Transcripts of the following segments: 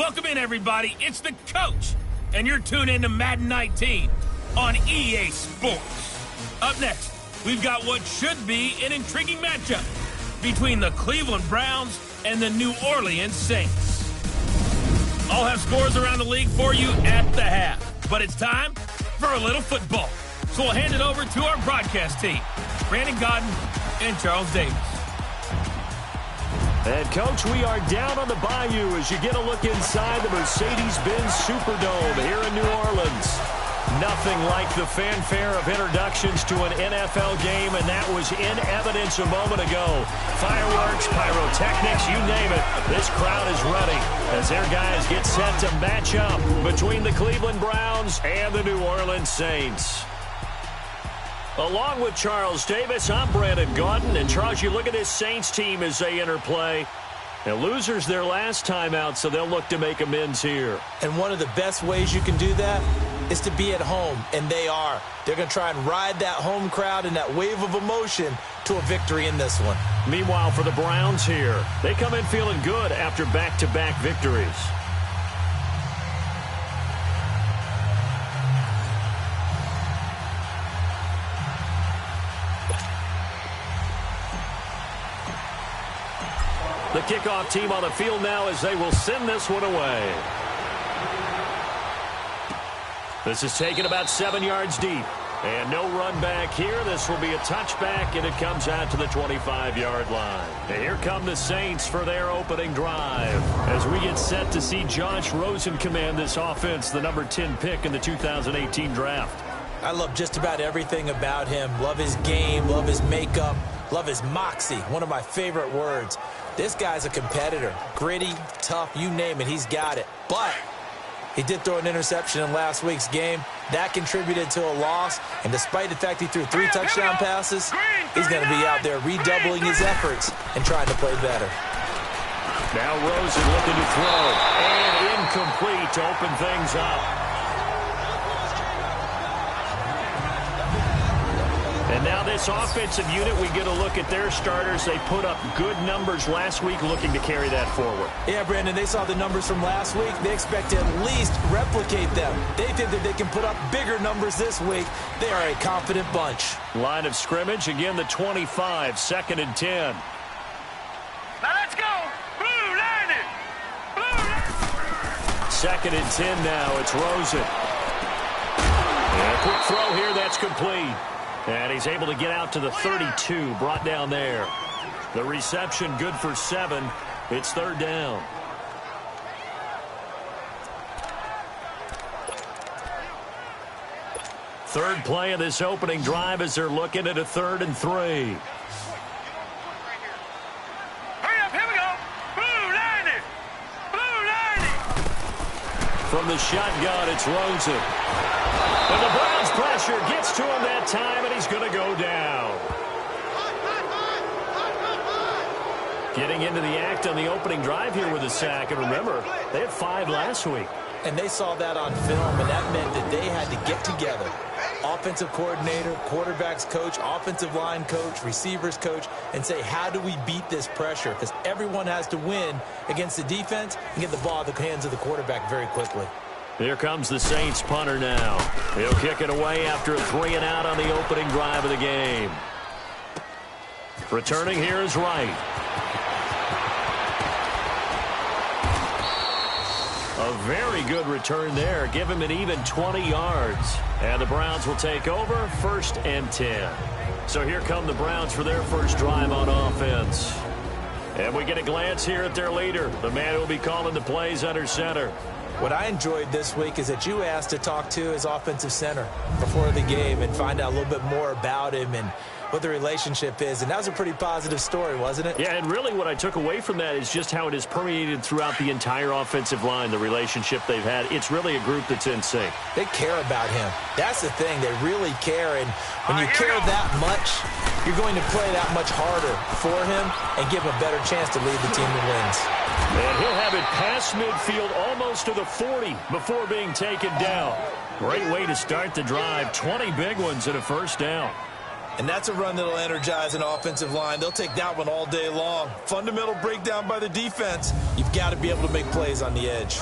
Welcome in, everybody. It's the coach, and you're tuned in to Madden 19 on EA Sports. Up next, we've got what should be an intriguing matchup between the Cleveland Browns and the New Orleans Saints. I'll have scores around the league for you at the half, but it's time for a little football. So we'll hand it over to our broadcast team, Brandon Godden and Charles Davis. And, Coach, we are down on the bayou as you get a look inside the Mercedes-Benz Superdome here in New Orleans. Nothing like the fanfare of introductions to an NFL game, and that was in evidence a moment ago. Fireworks, pyrotechnics, you name it. This crowd is ready as their guys get set to match up between the Cleveland Browns and the New Orleans Saints. Along with Charles Davis, I'm Brandon Godden. And, Charles, you look at this Saints team as they enter play. And losers their last time out, so they'll look to make amends here. And one of the best ways you can do that is to be at home, and they are. They're going to try and ride that home crowd and that wave of emotion to a victory in this one. Meanwhile, for the Browns here, they come in feeling good after back-to-back victories. The kickoff team on the field now as they will send this one away. This is taken about 7 yards deep. And no run back here. This will be a touchback, and it comes out to the 25-yard line. And here come the Saints for their opening drive as we get set to see Josh Rosen command this offense, the number 10 pick in the 2018 draft. I love just about everything about him. Love his game, love his makeup, love his moxie, one of my favorite words. This guy's a competitor. Gritty, tough, you name it, he's got it. But he did throw an interception in last week's game. That contributed to a loss. And despite the fact he threw 3 touchdown passes, he's going to be out there redoubling his efforts and trying to play better. Now Rosen looking to throw. And incomplete to open things up. And now this offensive unit, we get a look at their starters. They put up good numbers last week, looking to carry that forward. Yeah, Brandon, they saw the numbers from last week. They expect to at least replicate them. They think that they can put up bigger numbers this week. They are a confident bunch. Line of scrimmage, again the 25, 2nd and 10. Now let's go. Blue line it. Blue line. 2nd and 10 now. It's Rosen. And a quick throw here. That's complete. And he's able to get out to the 32, brought down there. The reception good for 7. It's 3rd down. Third play of this opening drive as they're looking at a 3rd and 3. Hurry up, here we go. Blue line it. Blue line it. From the shotgun, it's Rosen. And the Browns pressure gets to him that time, and he's going to go down. Getting into the act on the opening drive here with a sack. And remember, they had 5 last week. And they saw that on film, and that meant that they had to get together. Offensive coordinator, quarterbacks coach, offensive line coach, receivers coach, and say, how do we beat this pressure? Because everyone has to win against the defense and get the ball in the hands of the quarterback very quickly. Here comes the Saints punter now. He'll kick it away after a 3-and-out on the opening drive of the game. Returning here is Wright. A very good return there. Give him an even 20 yards. And the Browns will take over, 1st and 10. So here come the Browns for their first drive on offense. And we get a glance here at their leader, the man who will be calling the plays under center. What I enjoyed this week is that you asked to talk to his offensive center before the game and find out a little bit more about him and what the relationship is. And that was a pretty positive story, wasn't it? Yeah, and really what I took away from that is just how it has permeated throughout the entire offensive line, the relationship they've had. It's really a group that's in sync. They care about him. That's the thing. They really care. And when you care that much, you're going to play that much harder for him and give him a better chance to lead the team to wins. And he'll have it past midfield almost to the 40 before being taken down. Great way to start the drive. 20 big ones and a 1st down. And that's a run that'll energize an offensive line. They'll take that one all day long. Fundamental breakdown by the defense. You've got to be able to make plays on the edge.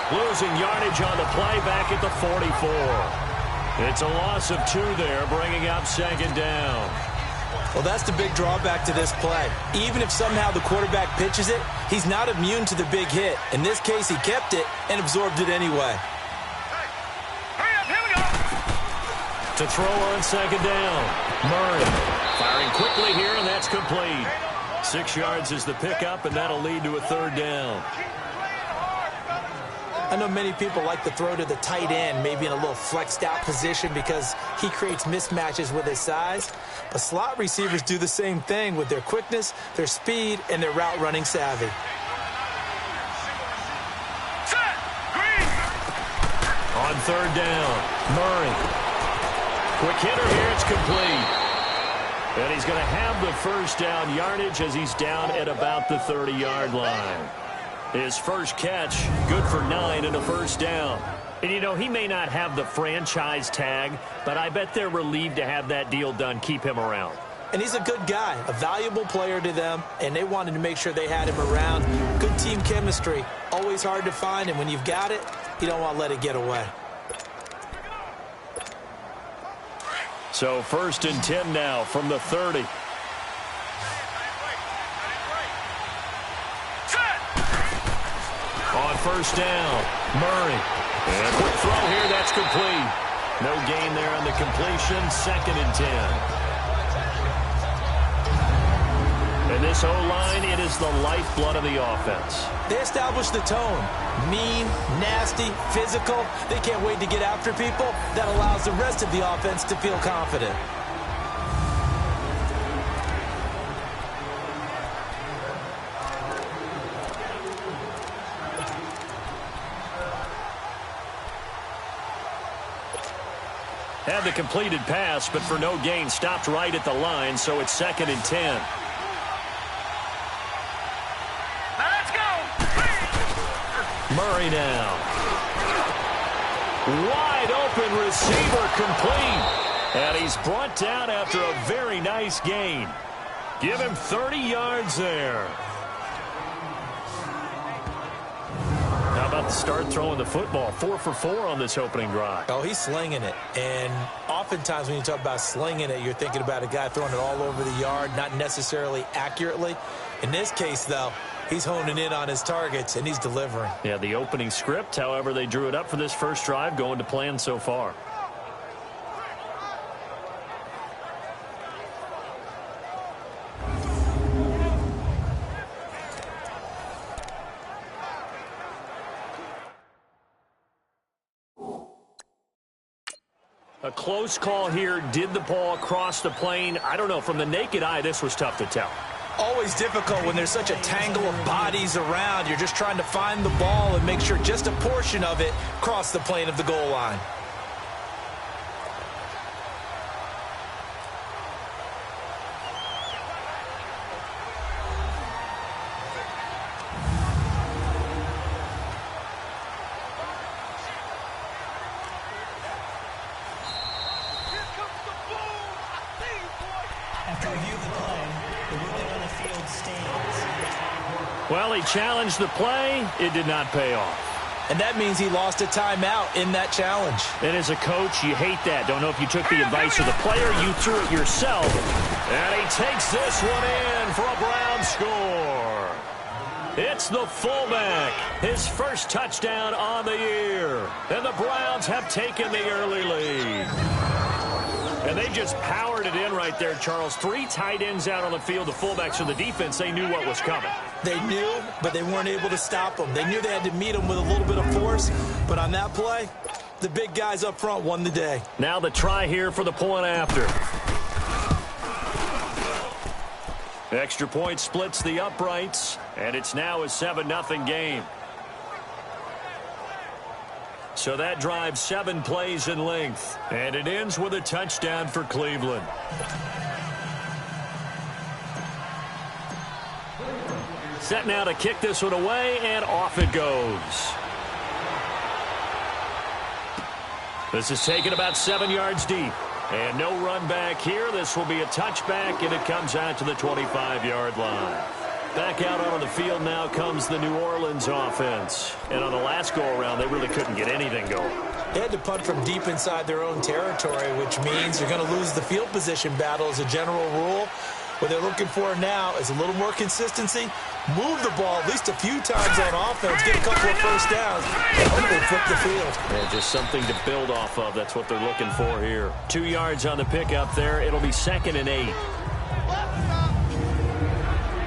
Losing yardage on the play back at the 44. It's a loss of 2 there, bringing up 2nd down. Well, that's the big drawback to this play. Even if somehow the quarterback pitches it, he's not immune to the big hit. In this case, he kept it and absorbed it anyway. Hurry up, here we go. To throw on 2nd down. Murray firing quickly here, and that's complete. 6 yards is the pickup, and that'll lead to a 3rd down. I know many people like to throw to the tight end, maybe in a little flexed out position because he creates mismatches with his size. But slot receivers do the same thing with their quickness, their speed, and their route running savvy. On 3rd down, Murray. Quick hitter here, it's complete. And he's going to have the 1st down yardage as he's down at about the 30-yard line. His first catch, good for 9 and a 1st down. And, you know, he may not have the franchise tag, but I bet they're relieved to have that deal done, keep him around. And he's a good guy, a valuable player to them, and they wanted to make sure they had him around. Good team chemistry, always hard to find, and when you've got it, you don't want to let it get away. So 1st and 10 now from the 30. On 1st down, Murray. And a quick throw here, that's complete. No gain there on the completion, 2nd and 10. And this O-line, it is the lifeblood of the offense. They establish the tone. Mean, nasty, physical. They can't wait to get after people. That allows the rest of the offense to feel confident. Had the completed pass, but for no gain, stopped right at the line, so it's 2nd and 10. Now let's go. Murray now. Wide open receiver complete. And he's brought down after a very nice gain. Give him 30 yards there. How about the start throwing the football? 4 for 4 on this opening drive. Oh, he's slinging it. And oftentimes when you talk about slinging it, you're thinking about a guy throwing it all over the yard, not necessarily accurately. In this case, though, he's honing in on his targets, and he's delivering. Yeah, the opening script, however, they drew it up for this first drive, going to plan so far. A close call here. Did the ball cross the plane? I don't know. From the naked eye, this was tough to tell. Always difficult when there's such a tangle of bodies around. You're just trying to find the ball and make sure just a portion of it crossed the plane of the goal line. Well, he challenged the play. It did not pay off. And that means he lost a timeout in that challenge. And as a coach, you hate that. Don't know if you took the advice of the player. You threw it yourself. And he takes this one in for a Brown score. It's the fullback. His first touchdown on the year. And the Browns have taken the early lead. And they just powered it in right there, Charles. 3 tight ends out on the field. The fullbacks of the defense, they knew what was coming. They knew, but they weren't able to stop them. They knew they had to meet them with a little bit of force. But on that play, the big guys up front won the day. Now the try here for the point after. Extra point splits the uprights, and it's now a 7-0 game. So that drive 7 plays in length. And it ends with a touchdown for Cleveland. Set now to kick this one away, and off it goes. This is taken about 7 yards deep. And no run back here. This will be a touchback, and it comes out to the 25-yard line. Back out on the field now comes the New Orleans offense. And on the last go-around, they really couldn't get anything going. They had to punt from deep inside their own territory, which means you're going to lose the field position battle as a general rule. What they're looking for now is a little more consistency. Move the ball at least a few times on offense. Get a couple of first downs. And hopefully flip the field. Yeah, just something to build off of. That's what they're looking for here. 2 yards on the pickup there. It'll be 2nd and 8.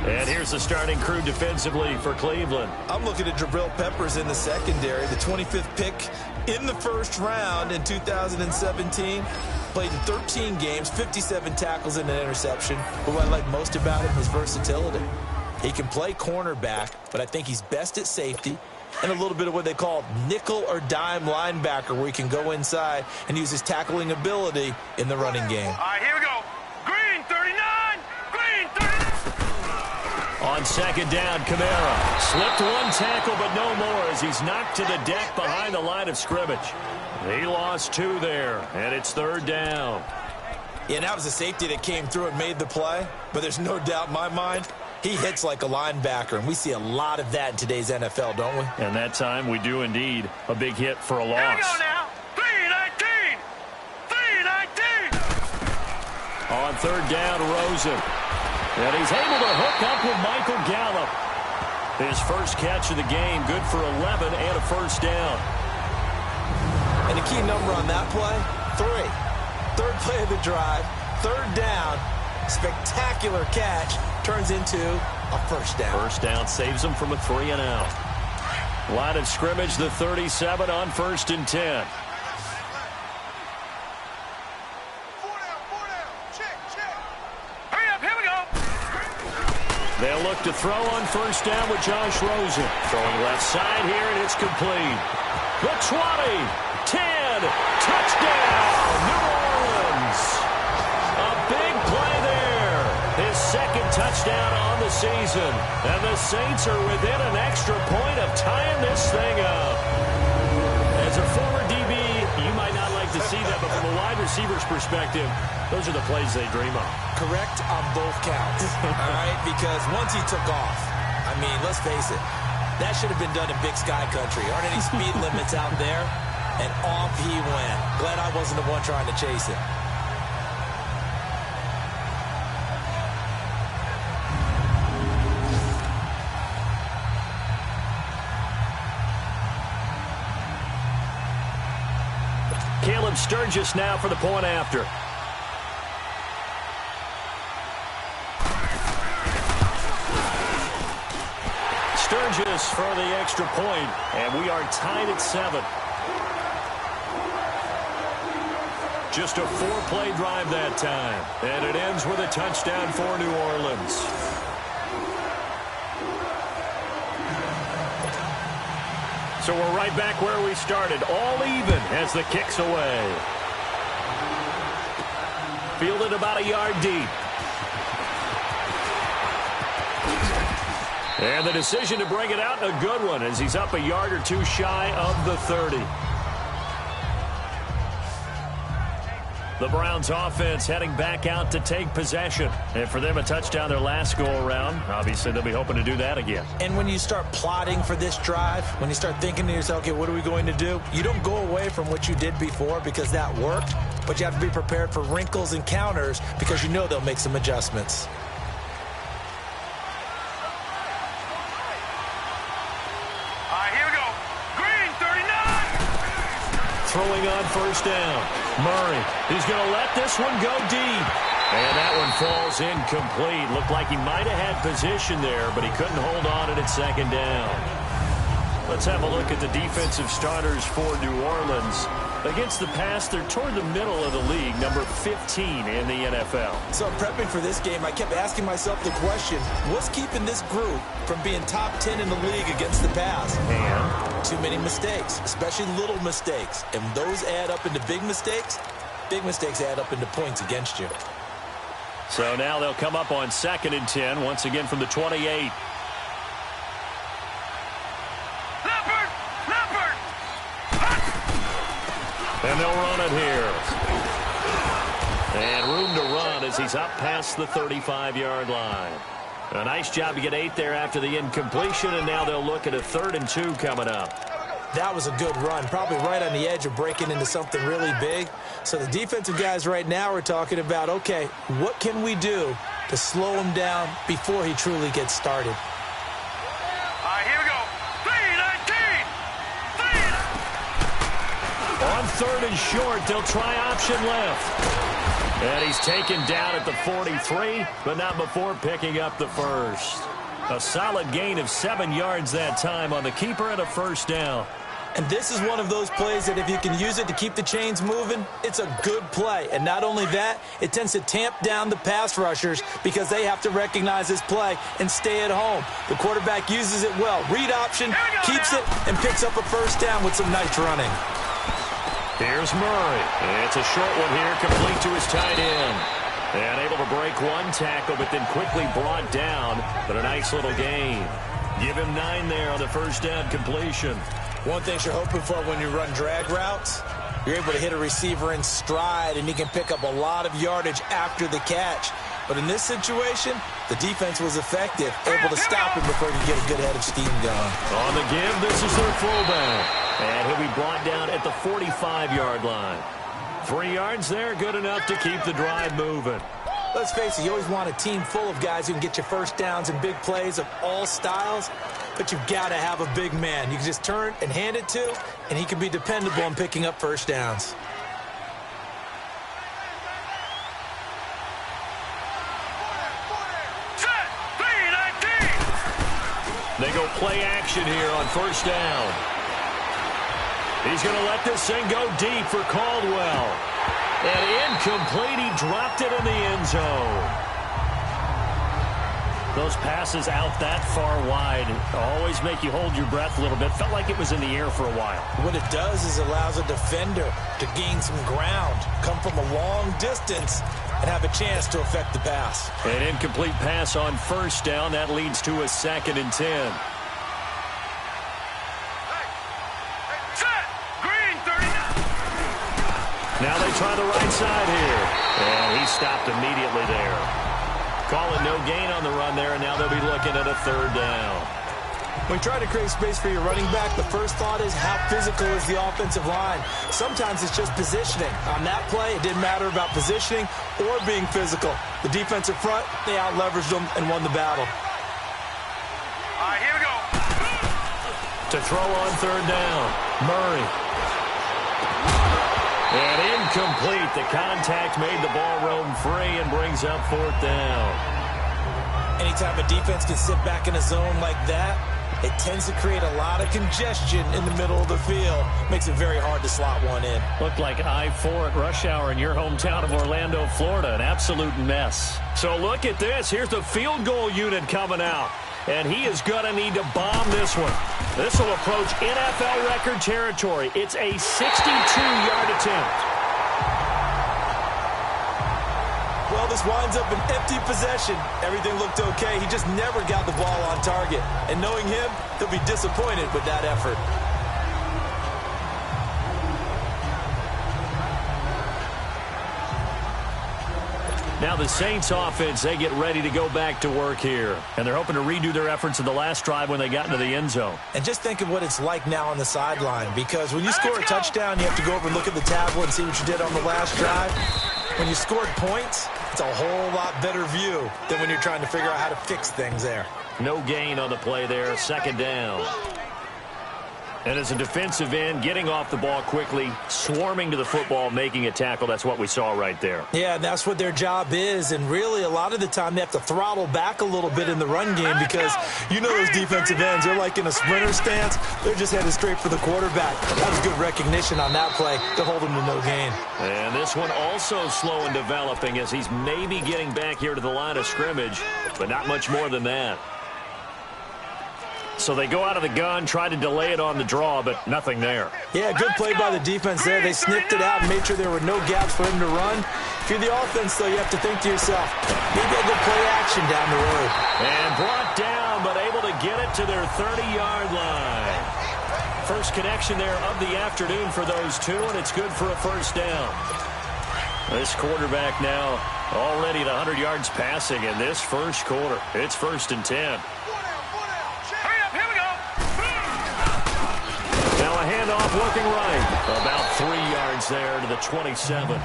And here's the starting crew defensively for Cleveland. I'm looking at Jabril Peppers in the secondary, the 25th pick in the first round in 2017. Played in 13 games, 57 tackles and an interception. But what I like most about him is versatility. He can play cornerback, but I think he's best at safety and a little bit of what they call nickel or dime linebacker, where he can go inside and use his tackling ability in the running game. All right, here we go. Green 39, green 39. On 2nd down, Kamara slipped one tackle, but no more as he's knocked to the deck behind the line of scrimmage. He lost 2 there, and it's 3rd down. Yeah, that was a safety that came through and made the play, but there's no doubt in my mind he hits like a linebacker, and we see a lot of that in today's NFL, don't we? And that time we do indeed. A big hit for a loss. Here we go now. 319, 319. On 3rd down, Rosen. And he's able to hook up with Michael Gallup. His first catch of the game, good for 11 and a first down. And the key number on that play, 3. 3rd play of the drive, 3rd down, spectacular catch, turns into a first down. First down saves him from a 3 and out. Line of scrimmage, the 37 on 1st and 10. They'll look to throw on 1st down with Josh Rosen. Throwing left side here, and it's complete. The 20, 10, touchdown, New Orleans. A big play there. His 2nd touchdown on the season. And the Saints are within an extra point of tying this thing up. As a former DB, you might not like to see that, but from a wide receiver's perspective, those are the plays they dream of. Correct on both counts, all right? Because once he took off, I mean, let's face it, that should have been done in Big Sky Country. Aren't any speed limits out there? And off he went. Glad I wasn't the one trying to chase it. Caleb Sturgis now for the point after. Sturgis for the extra point, and we are tied at 7. Just a 4-play drive that time, and it ends with a touchdown for New Orleans. So we're right back where we started, all even as the kick's away. Fielded about a yard deep. And the decision to bring it out, a good one, as he's up a yard or 2 shy of the 30. The Browns offense heading back out to take possession. And for them, a touchdown their last go-around. Obviously, they'll be hoping to do that again. And when you start plotting for this drive, when you start thinking to yourself, okay, what are we going to do? You don't go away from what you did before because that worked, but you have to be prepared for wrinkles and counters because you know they'll make some adjustments. Throwing on 1st down. Murray, he's going to let this one go deep. And that one falls incomplete. Looked like he might have had position there, but he couldn't hold on at 2nd down. Let's have a look at the defensive starters for New Orleans. Against the pass, they're toward the middle of the league, number 15 in the NFL. So prepping for this game, I kept asking myself the question, what's keeping this group from being top 10 in the league against the pass? And too many mistakes, especially little mistakes. And those add up into big mistakes. Big mistakes add up into points against you. So now they'll come up on 2nd and 10, once again from the 28. And they'll run it here. And room to run as he's up past the 35-yard line. A nice job to get 8 there after the incompletion, and now they'll look at a 3rd and 2 coming up. That was a good run, probably right on the edge of breaking into something really big. So the defensive guys right now are talking about, okay, what can we do to slow him down before he truly gets started? Here we go. 3-19. On 3rd and short, they'll try option left. And he's taken down at the 43, but not before picking up the first. A solid gain of 7 yards that time on the keeper and a 1st down. And this is one of those plays that if you can use it to keep the chains moving, it's a good play. And not only that, it tends to tamp down the pass rushers because they have to recognize this play and stay at home. The quarterback uses it well. Read option, keeps it, and picks up a 1st down with some nice running. Here's Murray. It's a short one here, complete to his tight end. And able to break one tackle, but then quickly brought down. But a nice little gain. Give him 9 there on the 1st down completion. One thing you're hoping for when you run drag routes, you're able to hit a receiver in stride, and he can pick up a lot of yardage after the catch. But in this situation, the defense was effective, able to stop him before he could get a good head of steam going. On the give, this is their fullback. And he'll be brought down at the 45-yard line. 3 yards there, good enough to keep the drive moving. Let's face it, you always want a team full of guys who can get you 1st downs and big plays of all styles, but you've got to have a big man you can just turn and hand it to, and he can be dependable in picking up 1st downs. They go play action here on 1st down. He's going to let this thing go deep for Caldwell. And incomplete. He dropped it in the end zone. Those passes out that far wide always make you hold your breath a little bit. Felt like it was in the air for a while. What it does is allows a defender to gain some ground, come from a long distance, and have a chance to affect the pass. An incomplete pass on 1st down. That leads to a 2nd and 10. Now they try the right side here. And he stopped immediately there. Calling no gain on the run there, and now they'll be looking at a 3rd down. When you try to create space for your running back, the first thought is how physical is the offensive line. Sometimes it's just positioning. On that play, it didn't matter about positioning or being physical. The defensive front, they out-leveraged them and won the battle. Here we go. To throw on 3rd down, Murray. And incomplete. The contact made the ball roam free and brings up 4th down. Anytime a defense can sit back in a zone like that, it tends to create a lot of congestion in the middle of the field. Makes it very hard to slot one in. Looked like I-4 at rush hour in your hometown of Orlando, Florida. An absolute mess. So look at this. Here's the field goal unit coming out. And he is going to need to bomb this one. This will approach NFL record territory. It's a 62-yard attempt. Well, this winds up an empty possession. Everything looked okay. He just never got the ball on target. And knowing him, he'll be disappointed with that effort. Now the Saints offense, they get ready to go back to work here. And they're hoping to redo their efforts in the last drive when they got into the end zone. And just think of what it's like now on the sideline. Because when you score a touchdown, you have to go over and look at the tablet and see what you did on the last drive. When you scored points, it's a whole lot better view than when you're trying to figure out how to fix things there. No gain on the play there, 2nd down. And as a defensive end, getting off the ball quickly, swarming to the football, making a tackle, that's what we saw right there. Yeah, that's what their job is. And really, a lot of the time, they have to throttle back a little bit in the run game because you know those defensive ends, they're like in a sprinter stance. They're just headed straight for the quarterback. That was good recognition on that play to hold him to no gain. And this one also slow in developing as he's maybe getting back here to the line of scrimmage, but not much more than that. So they go out of the gun, try to delay it on the draw, but nothing there. Yeah, good play by the defense there. They sniffed it out and made sure there were no gaps for him to run. If you're the offense, though, you have to think to yourself, maybe a good play action down the road. And brought down, but able to get it to their 30-yard line. First connection there of the afternoon for those two, and it's good for a first down. This quarterback now already at 100 yards passing in this first quarter. It's 1st and 10. Now a handoff looking right. About 3 yards there to the 27.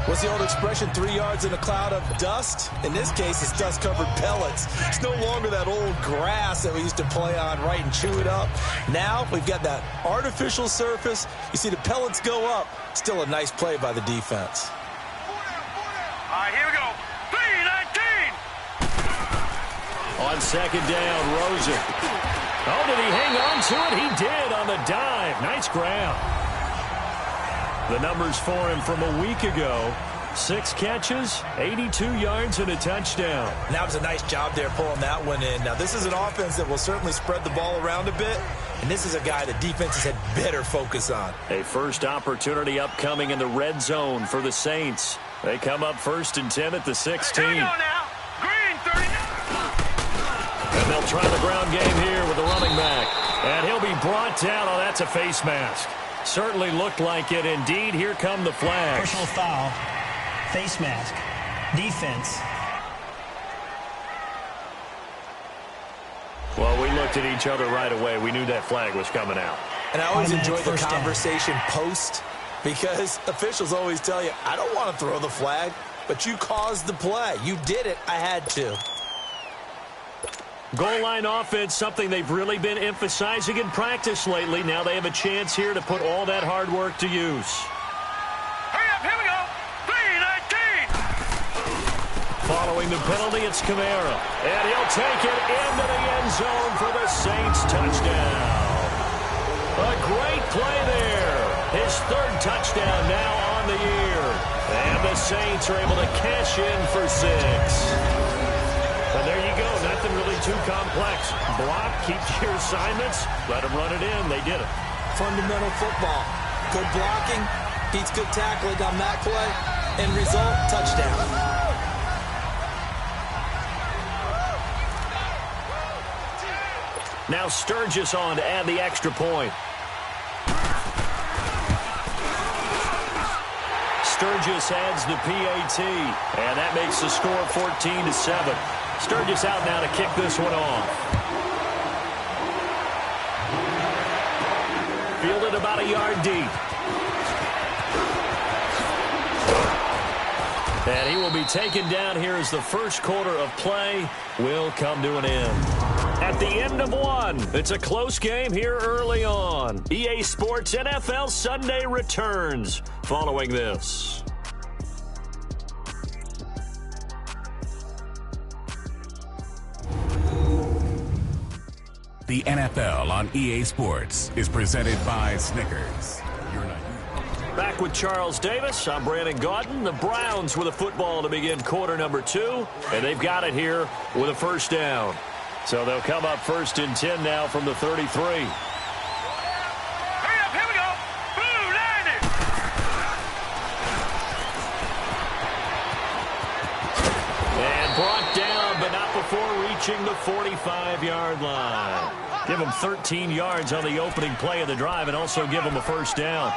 What's the old expression, 3 yards in a cloud of dust? In this case, it's dust-covered pellets. It's no longer that old grass that we used to play on, right, and chew it up. Now we've got that artificial surface. You see the pellets go up. Still a nice play by the defense. All right, here we go. 3-19. On second down, Rosen. Oh, did he hang on to it? He did on the dive. Nice grab. The numbers for him from a week ago. 6 catches, 82 yards, and a touchdown. And that was a nice job there pulling that one in. Now, this is an offense that will certainly spread the ball around a bit. And this is a guy that defenses had better focus on. A first opportunity upcoming in the red zone for the Saints. They come up 1st and 10 at the 16. Here we go now. Green, 30. And they'll try the ground game here with the running back. And he'll be brought down. Oh, that's a face mask. Certainly looked like it. Indeed, here come the flags. Personal foul, face mask, defense. Well, we looked at each other right away. We knew that flag was coming out. And I always enjoy the First down. conversation post because officials always tell you, I don't want to throw the flag, but you caused the play. You did it. I had to. Goal line offense, something they've really been emphasizing in practice lately. Now they have a chance here to put all that hard work to use. Hurry up, here we go. 3-19. Following the penalty, it's Camara. And he'll take it into the end zone for the Saints touchdown. A great play there. His 3rd touchdown now on the year. And the Saints are able to cash in for 6. And there you go. Nothing really too complex. Block, keep your assignments, let them run it in. They did it. Fundamental football. Good blocking, beats good tackling on that play. End result, touchdown. Now Sturgis on to add the extra point. Sturgis adds the PAT, and that makes the score 14-7. Sturgis out now to kick this one off. Fielded about a yard deep. And he will be taken down here as the first quarter of play will come to an end. At the end of one, it's a close game here early on. EA Sports NFL Sunday returns following this. The NFL on EA Sports is presented by Snickers. Back with Charles Davis. I'm Brandon Gaudin. The Browns with a football to begin quarter number 2, and they've got it here with a first down. So they'll come up 1st and 10 now from the 33. Hurry up, here we go. Blue, 90. And brought down, but not before reaching the 45-yard line. Give them 13 yards on the opening play of the drive and also give them a first down.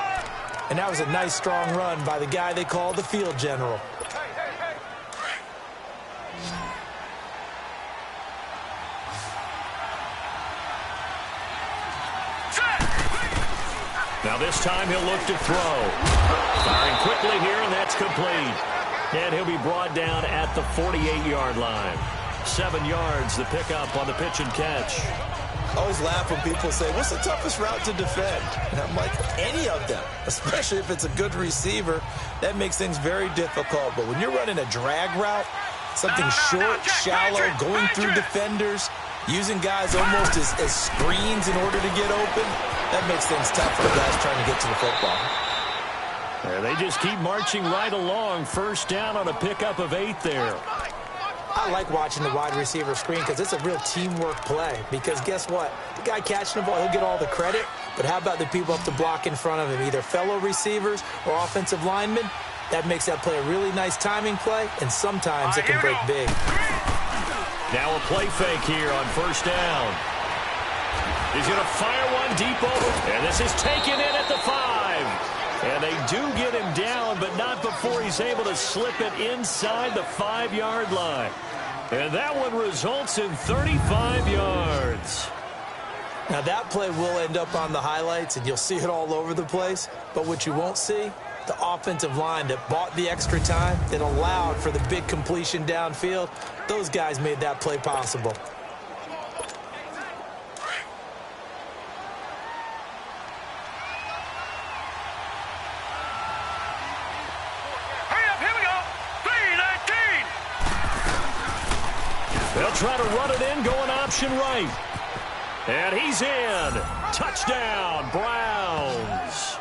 And that was a nice, strong run by the guy they call the field general. Now this time he'll look to throw. Firing quickly here, and that's complete. And he'll be brought down at the 48-yard line. 7 yards the pickup on the pitch and catch. always laugh when people say, what's the toughest route to defend? And I'm like, any of them, especially if it's a good receiver. That makes things very difficult. But when you're running a drag route, something short, shallow, going through defenders, using guys almost as screens in order to get open, that makes things tough for the guys trying to get to the football. And they just keep marching right along. First down on a pickup of 8 there. I like watching the wide receiver screen because it's a real teamwork play. Because guess what? The guy catching the ball, he'll get all the credit. But how about the people up the block in front of him, either fellow receivers or offensive linemen? That makes that play a really nice timing play, and sometimes it can break big. Now a play fake here on first down. He's going to fire one deep over, and this is taken in at the 5. And they do get him down, but not before he's able to slip it inside the 5-yard line. And that one results in 35 yards. Now that play will end up on the highlights, and you'll see it all over the place. But what you won't see, the offensive line that bought the extra time, that allowed for the big completion downfield, those guys made that play possible. They'll try to run it in, going option right. And he's in. Touchdown, Browns.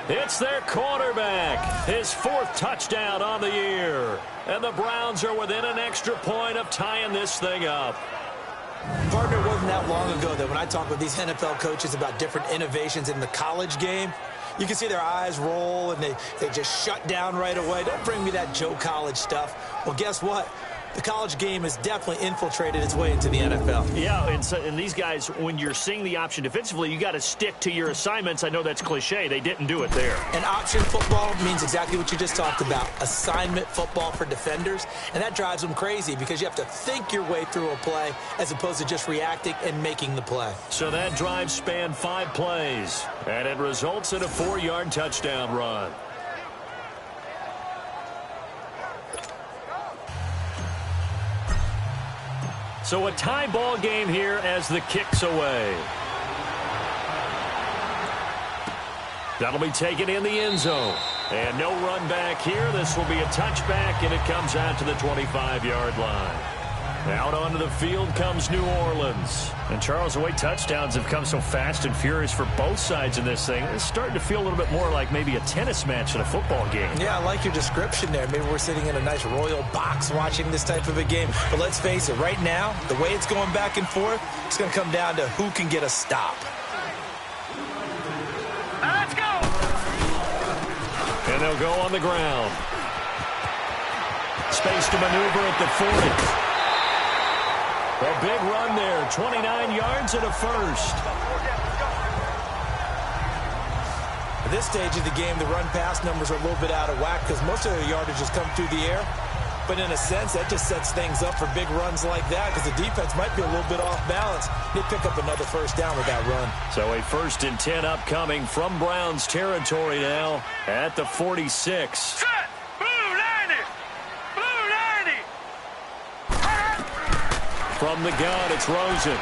It's their quarterback. His 4th touchdown on the year. And the Browns are within an extra point of tying this thing up. Partner, it wasn't that long ago that when I talk with these NFL coaches about different innovations in the college game, you can see their eyes roll and they just shut down right away. Don't bring me that Joe College stuff. Well, guess what? The college game has definitely infiltrated its way into the NFL. Yeah, and these guys, when you're seeing the option defensively, you got to stick to your assignments. I know that's cliche. They didn't do it there. And option football means exactly what you just talked about, assignment football for defenders. And that drives them crazy because you have to think your way through a play as opposed to just reacting and making the play. So that drive spanned 5 plays, and it results in a 4-yard touchdown run. So a tie ball game here as the kick's away. That'll be taken in the end zone. And no run back here. This will be a touchback, and it comes out to the 25-yard line. Out onto the field comes New Orleans. And, Charles, the way touchdowns have come so fast and furious for both sides in this thing, it's starting to feel a little bit more like maybe a tennis match in a football game. Yeah, I like your description there. Maybe we're sitting in a nice royal box watching this type of a game. But let's face it, right now, the way it's going back and forth, it's going to come down to who can get a stop. Let's go! And they'll go on the ground. Space to maneuver at the 40. A big run there, 29 yards and a first. At this stage of the game, the run-pass numbers are a little bit out of whack because most of their yardage has come through the air. But in a sense, that just sets things up for big runs like that because the defense might be a little bit off balance. They pick up another first down with that run. So a 1st and 10 upcoming from Browns territory now at the 46. Set! Blue 90! Blue 90! From the gun, it's Rosen.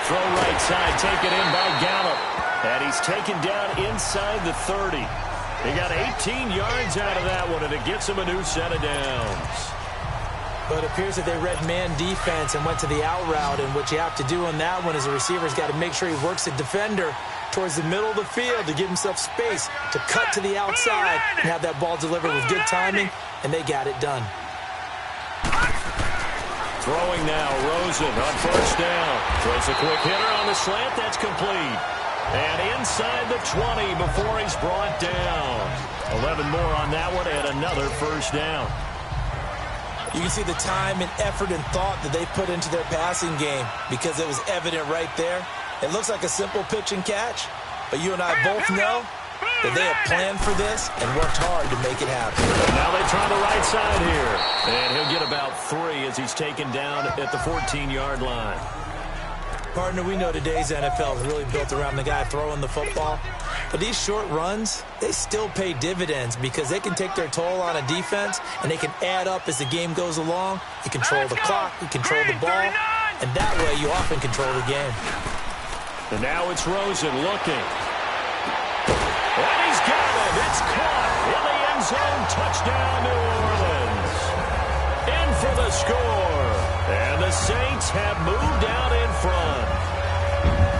Throw right side, taken in by Gallup. And he's taken down inside the 30. He got 18 yards out of that one, and it gets him a new set of downs. But it appears that they read man defense and went to the out route, and what you have to do on that one is the receiver's got to make sure he works the defender towards the middle of the field to give himself space to cut to the outside and have that ball delivered with good timing, and they got it done. Throwing now, Rosen on first down. Throws a quick hitter on the slant. That's complete. And inside the 20 before he's brought down. 11 more on that one and another first down. You can see the time and effort and thought that they put into their passing game because it was evident right there. It looks like a simple pitch and catch, but you and I both know that they have planned for this and worked hard to make it happen. Now they try the right side here. And he'll get about 3 as he's taken down at the 14-yard line. Partner, we know today's NFL is really built around the guy throwing the football. But these short runs, they still pay dividends because they can take their toll on a defense and they can add up as the game goes along. You control the clock, you control the ball. and that way you often control the game. And now it's Rosen looking. And he's got it. It's caught in the end zone. Touchdown, New Orleans. In for the score. And the Saints have moved out in front.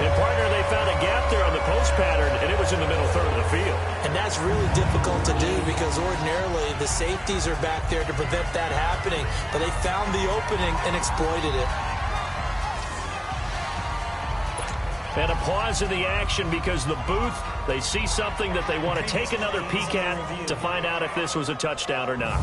And, partner, they found a gap there on the post pattern, and it was in the middle third of the field. And that's really difficult to do because ordinarily the safeties are back there to prevent that happening. But they found the opening and exploited it. And a pause in the action because the booth, they see something that they want to take another peek at to find out if this was a touchdown or not.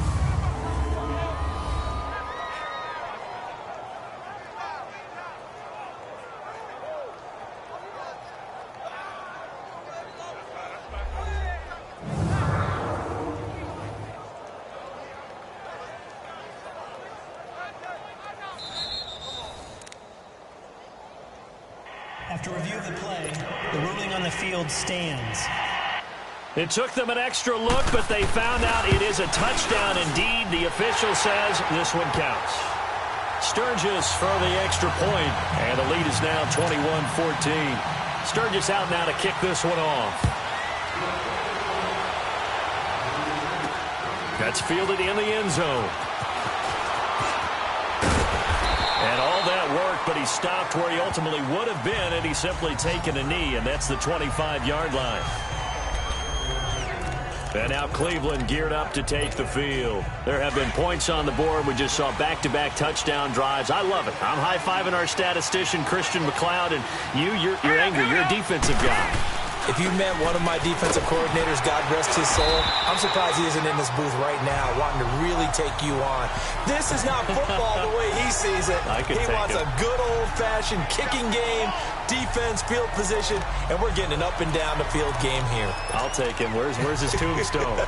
After review of the play, the ruling on the field stands. It took them an extra look, but they found out it is a touchdown indeed. The official says this one counts. Sturgis for the extra point, and the lead is now 21-14. Sturgis out now to kick this one off. That's fielded in the end zone. And all that worked, but he stopped where he ultimately would have been, and he's simply taken a knee, and that's the 25-yard line. And now Cleveland geared up to take the field. There have been points on the board. We just saw back-to-back touchdown drives. I love it. I'm high-fiving our statistician, Christian McLeod, and you're angry. You're a defensive guy. If you met one of my defensive coordinators, God rest his soul, I'm surprised he isn't in this booth right now wanting to really take you on. This is not football the way he sees it. He wants a good old-fashioned kicking game, defense, field position, and we're getting an up-and-down the field game here. I'll take him. Where's his tombstone?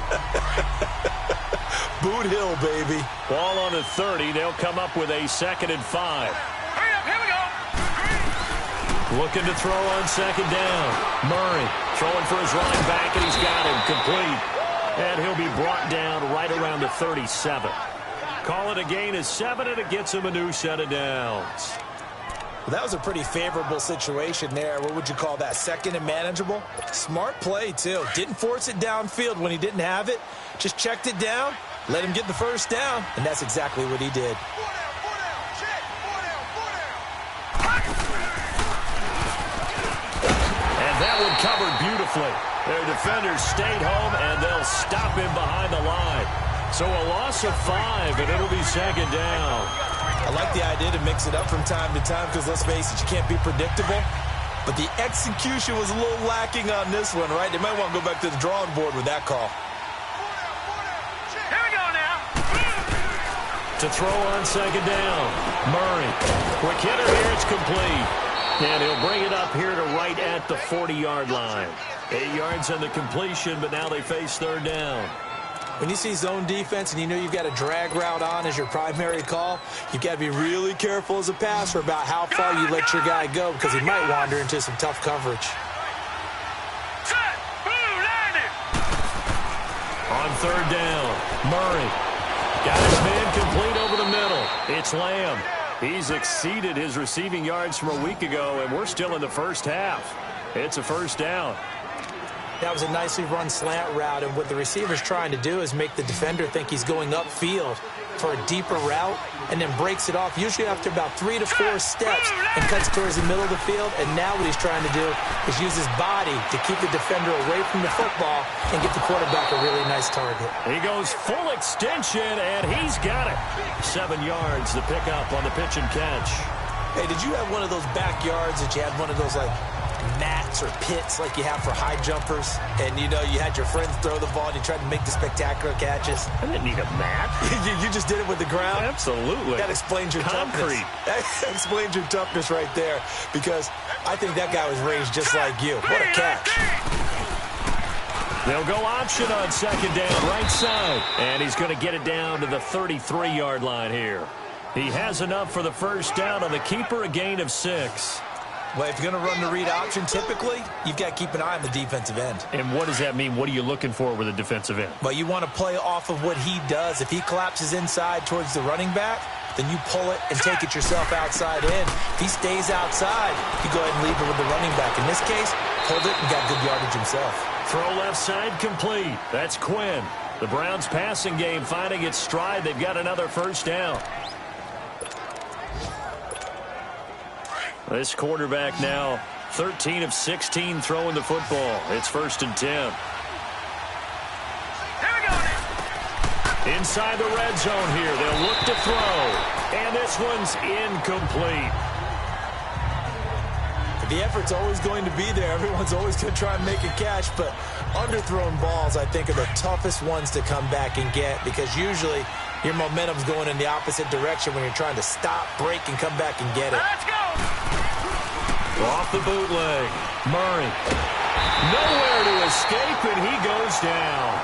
Boot Hill, baby. Ball on the 30. They'll come up with a 2nd and 5. Hurry up, here we go. Looking to throw on 2nd down. Murray throwing for his running back, and he's got him complete. And he'll be brought down right around the 37. Call it a gain of 7, and it gets him a new set of downs. Well, that was a pretty favorable situation there. What would you call that? 2nd and manageable? Smart play, too. Didn't force it downfield when he didn't have it. Just checked it down, let him get the first down, and that's exactly what he did. That one covered beautifully. Their defenders stayed home, and they'll stop him behind the line. So a loss of 5, and it'll be 2nd down. I like the idea to mix it up from time to time because, let's face it, you can't be predictable. But the execution was a little lacking on this one, right? They might want to go back to the drawing board with that call. Here we go now. To throw on 2nd down. Murray. Quick hitter here. It's complete. And he'll bring it up here to right at the 40-yard line. 8 yards on the completion, but now they face 3rd down. When you see zone defense and you know you've got a drag route on as your primary call, you've got to be really careful as a passer about how far you let your guy go because he might wander into some tough coverage. Set. Blue, landed. On 3rd down, Murray. Got his man complete over the middle. It's Lamb. He's exceeded his receiving yards from a week ago, and we're still in the first half. It's a 1st down. That was a nicely run slant route, and what the receiver's trying to do is make the defender think he's going upfield for a deeper route and then breaks it off, usually after about 3 to 4 steps, and cuts towards the middle of the field. And now what he's trying to do is use his body to keep the defender away from the football and get the quarterback a really nice target. He goes full extension, and he's got it. 7 yards, the pickup on the pitch and catch. Hey, did you have one of those backyards that you had one of those, like, mats or pits like you have for high jumpers, and you know you had your friends throw the ball and you tried to make the spectacular catches? I didn't need a mat. you just did it with the ground? Absolutely. That explains your concrete. Toughness. That explains your toughness right there, because I think that guy was raised just like you. What a catch. They'll go option on 2nd down, right side, and he's going to get it down to the 33-yard line here. He has enough for the 1st down on the keeper, a gain of 6. Well, if you're going to run the read option, typically, you've got to keep an eye on the defensive end. And what does that mean? What are you looking for with a defensive end? Well, you want to play off of what he does. If he collapses inside towards the running back, then you pull it and take it yourself outside in. If he stays outside, you go ahead and leave it with the running back. In this case, pulled it and got good yardage himself. Throw left side complete. That's Quinn. The Browns passing game finding its stride. They've got another first down. This quarterback now 13 of 16 throwing the football. It's 1st and 10. Inside the red zone here. They'll look to throw. And this one's incomplete. The effort's always going to be there. Everyone's always going to try and make a catch, but underthrown balls, I think, are the toughest ones to come back and get because usually your momentum's going in the opposite direction when you're trying to stop, break, and come back and get it. Let's go! Off the bootleg. Murray. Nowhere to escape, and he goes down.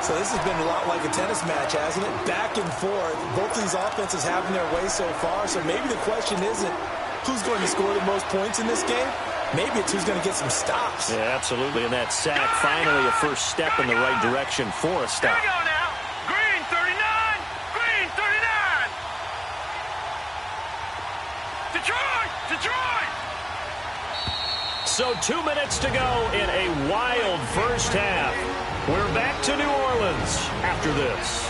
So this has been a lot like a tennis match, hasn't it? Back and forth. Both of these offenses having their way so far. So maybe the question isn't who's going to score the most points in this game. Maybe it's who's going to get some stops. Yeah, absolutely. And that sack, finally a first step in the right direction for a stop. Here we go now. Green 39. Green 39. Detroit. Detroit. So 2 minutes to go in a wild first half. We're back to New Orleans after this.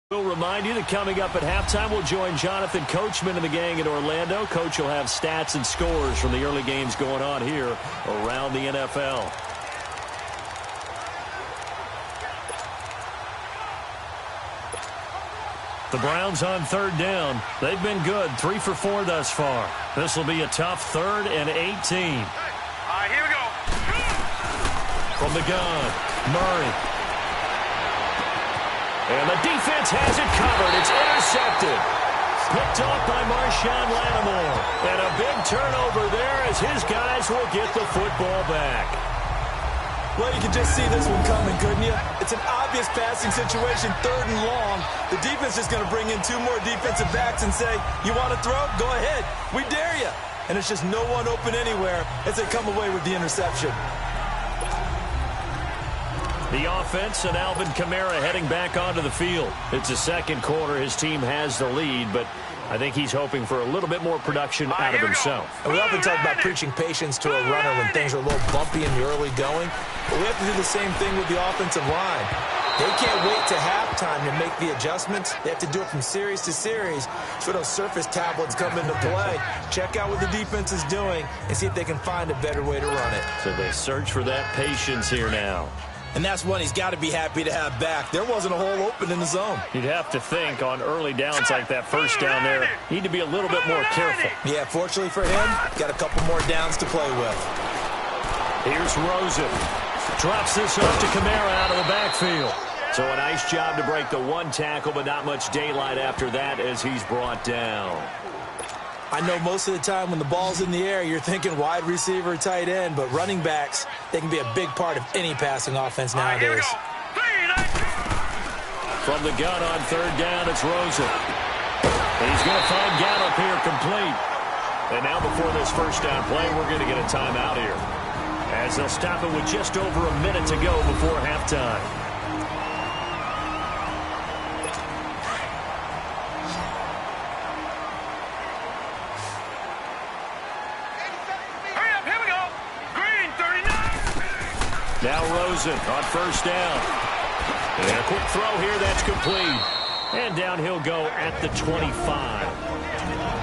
We'll remind you that coming up at halftime, we'll join Jonathan Coachman and the gang in Orlando. Coach will have stats and scores from the early games going on here around the NFL. The Browns on 3rd down. They've been good, 3 for 4 thus far. This will be a tough 3rd and 18. All right, here we go. From the gun, Murray. And the defense has it covered. It's intercepted. Picked off by Marshawn Lattimore. And a big turnover there as his guys will get the football back. Well, you can just see this one coming, couldn't you? It's an obvious passing situation, 3rd and long. The defense is going to bring in 2 more defensive backs and say, you want to throw? Go ahead. We dare you. And it's just no one open anywhere as they come away with the interception. The offense and Alvin Kamara heading back onto the field. It's the second quarter. His team has the lead, but I think he's hoping for a little bit more production out of himself. And we often talk about preaching patience to a runner when things are a little bumpy in the early going, but we have to do the same thing with the offensive line. They can't wait to halftime to make the adjustments. They have to do it from series to series. So those surface tablets come into play. Check out what the defense is doing and see if they can find a better way to run it. So they search for that patience here now. And that's one he's got to be happy to have back. There wasn't a hole open in the zone. You'd have to think on early downs like that first down there, need to be a little bit more careful. Yeah, fortunately for him, got a couple more downs to play with. Here's Rosen. Drops this off to Kamara out of the backfield. So a nice job to break the 1 tackle, but not much daylight after that as he's brought down. I know most of the time when the ball's in the air, you're thinking wide receiver, tight end, but running backs, they can be a big part of any passing offense nowadays. From the gun on 3rd down, it's Rosen. He's going to find Gallup here complete. And now before this first down play, we're going to get a timeout here, as they'll stop it with just over a minute to go before halftime. Now Rosen on 1st down. And a quick throw here, that's complete. And down he'll go at the 25.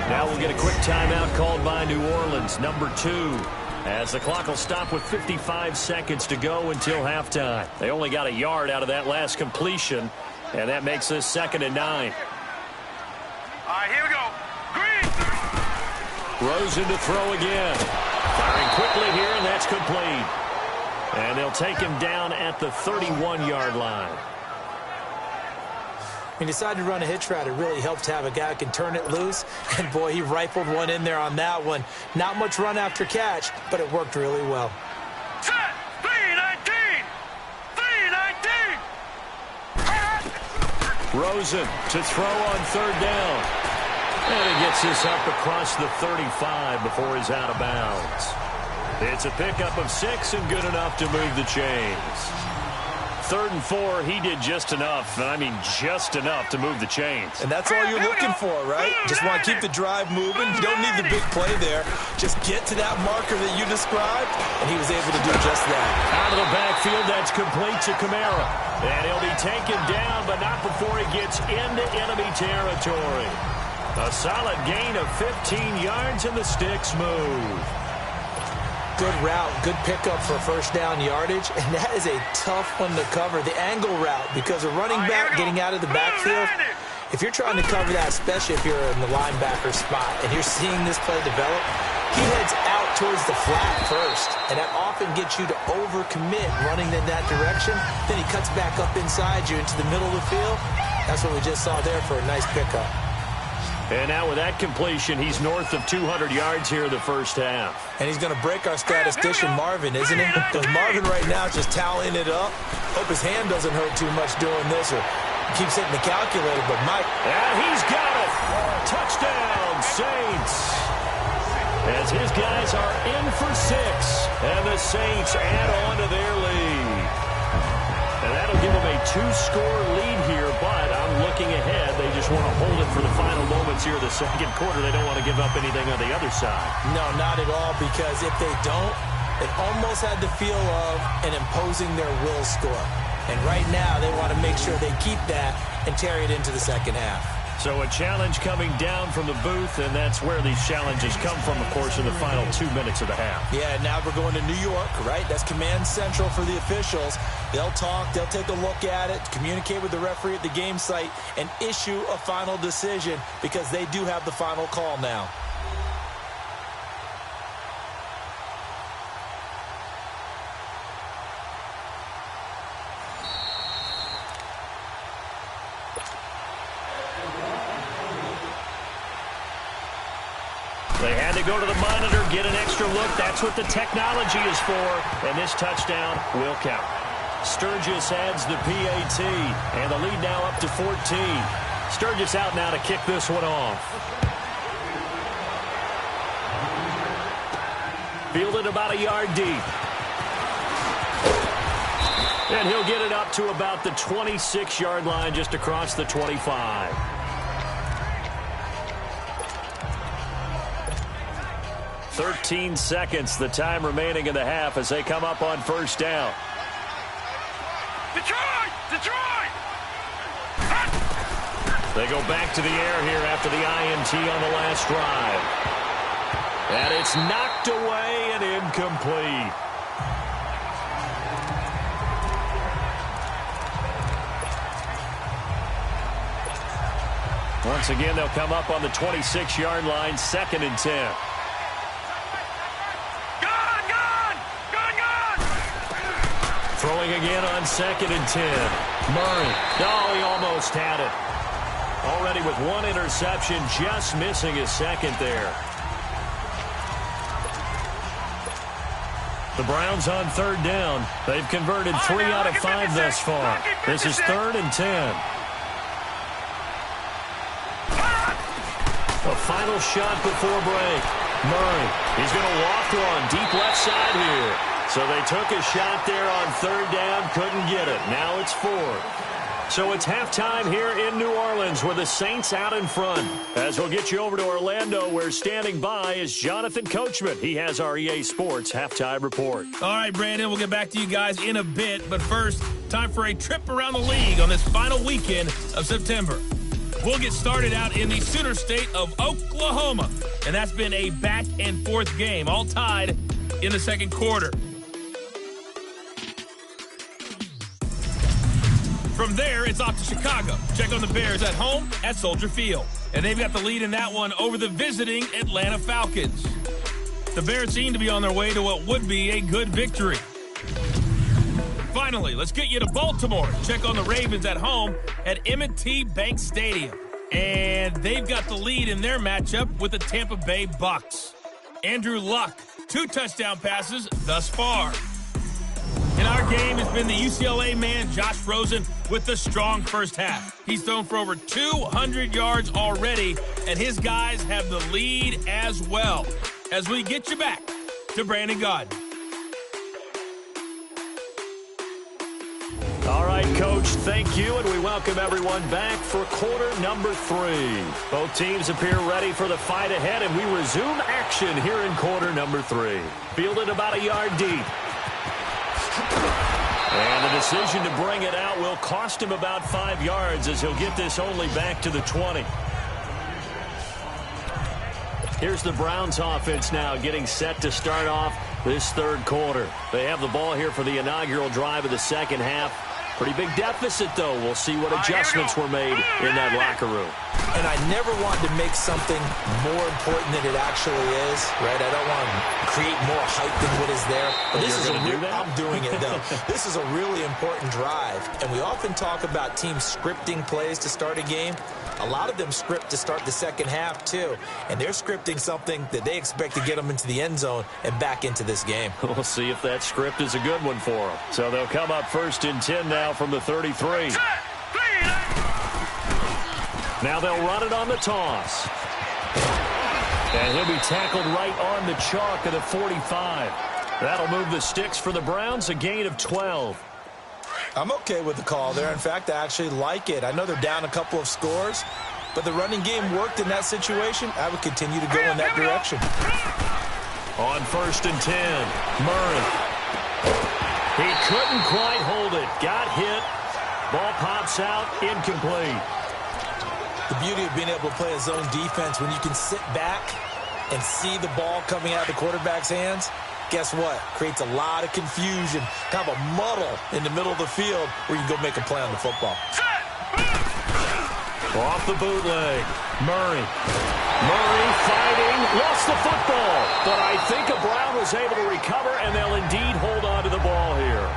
Now we'll get a quick timeout called by New Orleans, number 2. As the clock will stop with 55 seconds to go until halftime. They only got a yard out of that last completion, and that makes this 2nd and 9. All right, here we go. Green. Rosen to throw again. Firing quickly here, and that's complete. And they'll take him down at the 31-yard line. He decided to run a hitch route. It really helped to have a guy who can turn it loose. And, boy, he rifled one in there on that one. Not much run after catch, but it worked really well. Set. 319. 319. Rosen to throw on 3rd down. And he gets this up across the 35 before he's out of bounds. It's a pickup of 6 and good enough to move the chains. 3rd and 4, he did just enough, and I mean just enough to move the chains. And that's all you're looking for, right? Just want to keep the drive moving. You don't need the big play there. Just get to that marker that you described, and he was able to do just that. Out of the backfield, that's complete to Kamara. And he'll be taken down, but not before he gets into enemy territory. A solid gain of 15 yards, and the sticks move. Good route, good pickup for first down yardage, and that is a tough one to cover, the angle route, because a running back getting out of the backfield, if you're trying to cover that, especially if you're in the linebacker spot, and you're seeing this play develop, he heads out towards the flat first, and that often gets you to overcommit running in that direction. Then he cuts back up inside you into the middle of the field. That's what we just saw there for a nice pickup. And now with that completion, he's north of 200 yards here in the first half. And he's going to break our statistician Marvin, isn't he? Because Marvin right now is just toweling it up. Hope his hand doesn't hurt too much doing this or keeps hitting the calculator. But Mike. And he's got it. Touchdown, Saints. As his guys are in for 6. And the Saints add on to their lead. And that'll give them a 2-score lead here, but I'm looking ahead. They just want to hold it for the final moments here of the second quarter. They don't want to give up anything on the other side. No, not at all, because if they don't, it almost had the feel of an imposing their will score. And right now, they want to make sure they keep that and carry it into the second half. So a challenge coming down from the booth, and that's where these challenges come from, of course, in the final 2 minutes of the half. Yeah, now we're going to New York, right? That's command central for the officials. They'll talk, they'll take a look at it, communicate with the referee at the game site, and issue a final decision because they do have the final call now. They had to go to the monitor, get an extra look. That's what the technology is for. And this touchdown will count. Sturgis adds the PAT. And the lead now up to 14. Sturgis out now to kick this one off. Fielded about a yard deep. And he'll get it up to about the 26-yard line, just across the 25. 13 seconds, the time remaining in the half as they come up on first down. Detroit! Detroit! They go back to the air here after the INT on the last drive. And it's knocked away and incomplete. Once again, they'll come up on the 26-yard line, 2nd and 10. Throwing again on 2nd and 10. Murray. Oh, he almost had it. Already with 1 interception, just missing his 2nd there. The Browns on 3rd down. They've converted 3 out of 5 thus far. This is 3rd and 10. A final shot before break. Murray. He's going to walk one deep left side here. So they took a shot there on 3rd down, couldn't get it. Now it's 4th. So it's halftime here in New Orleans with the Saints out in front. As we'll get you over to Orlando, where standing by is Jonathan Coachman. He has our EA Sports halftime report. All right, Brandon, we'll get back to you guys in a bit. But first, time for a trip around the league on this final weekend of September. We'll get started out in the Sooner State of Oklahoma. And that's been a back-and-forth game, all tied in the second quarter. From there, it's off to Chicago. Check on the Bears at home at Soldier Field. And they've got the lead in that one over the visiting Atlanta Falcons. The Bears seem to be on their way to what would be a good victory. Finally, let's get you to Baltimore. Check on the Ravens at home at M&T Bank Stadium. And they've got the lead in their matchup with the Tampa Bay Bucks. Andrew Luck, 2 touchdown passes thus far. In our game, it's been the UCLA man, Josh Rosen, with the strong first half. He's thrown for over 200 yards already, and his guys have the lead as well. As we get you back to Brandon Gaudin. All right, Coach, thank you, and we welcome everyone back for quarter number 3. Both teams appear ready for the fight ahead, and we resume action here in quarter number 3. Fielded about a yard deep. And the decision to bring it out will cost him about 5 yards as he'll get this only back to the 20. Here's the Browns offense now getting set to start off this third quarter. They have the ball here for the inaugural drive of the second half. Pretty big deficit, though. We'll see what adjustments were made in that locker room. And I never want to make something more important than it actually is, right? I don't want to create more hype than what is there. But this is I'm doing it, though. This is a really important drive. And we often talk about teams scripting plays to start a game. A lot of them script to start the second half, too. And they're scripting something that they expect to get them into the end zone and back into this game. We'll see if that script is a good one for them. So they'll come up 1st and 10 now from the 33. Now they'll run it on the toss. And he'll be tackled right on the chalk of the 45. That'll move the sticks for the Browns, a gain of 12. I'm okay with the call there. In fact, I actually like it. I know they're down a couple of scores, but the running game worked in that situation. I would continue to go in that direction. On 1st and 10, Murray. He couldn't quite hold it. Got hit. Ball pops out, incomplete. The beauty of being able to play a zone defense when you can sit back and see the ball coming out of the quarterback's hands, guess what? Creates a lot of confusion, kind of a muddle in the middle of the field where you can go make a play on the football. Off the bootleg, Murray. Murray fighting, lost the football. But I think a Brown was able to recover, and they'll indeed hold on to the ball here.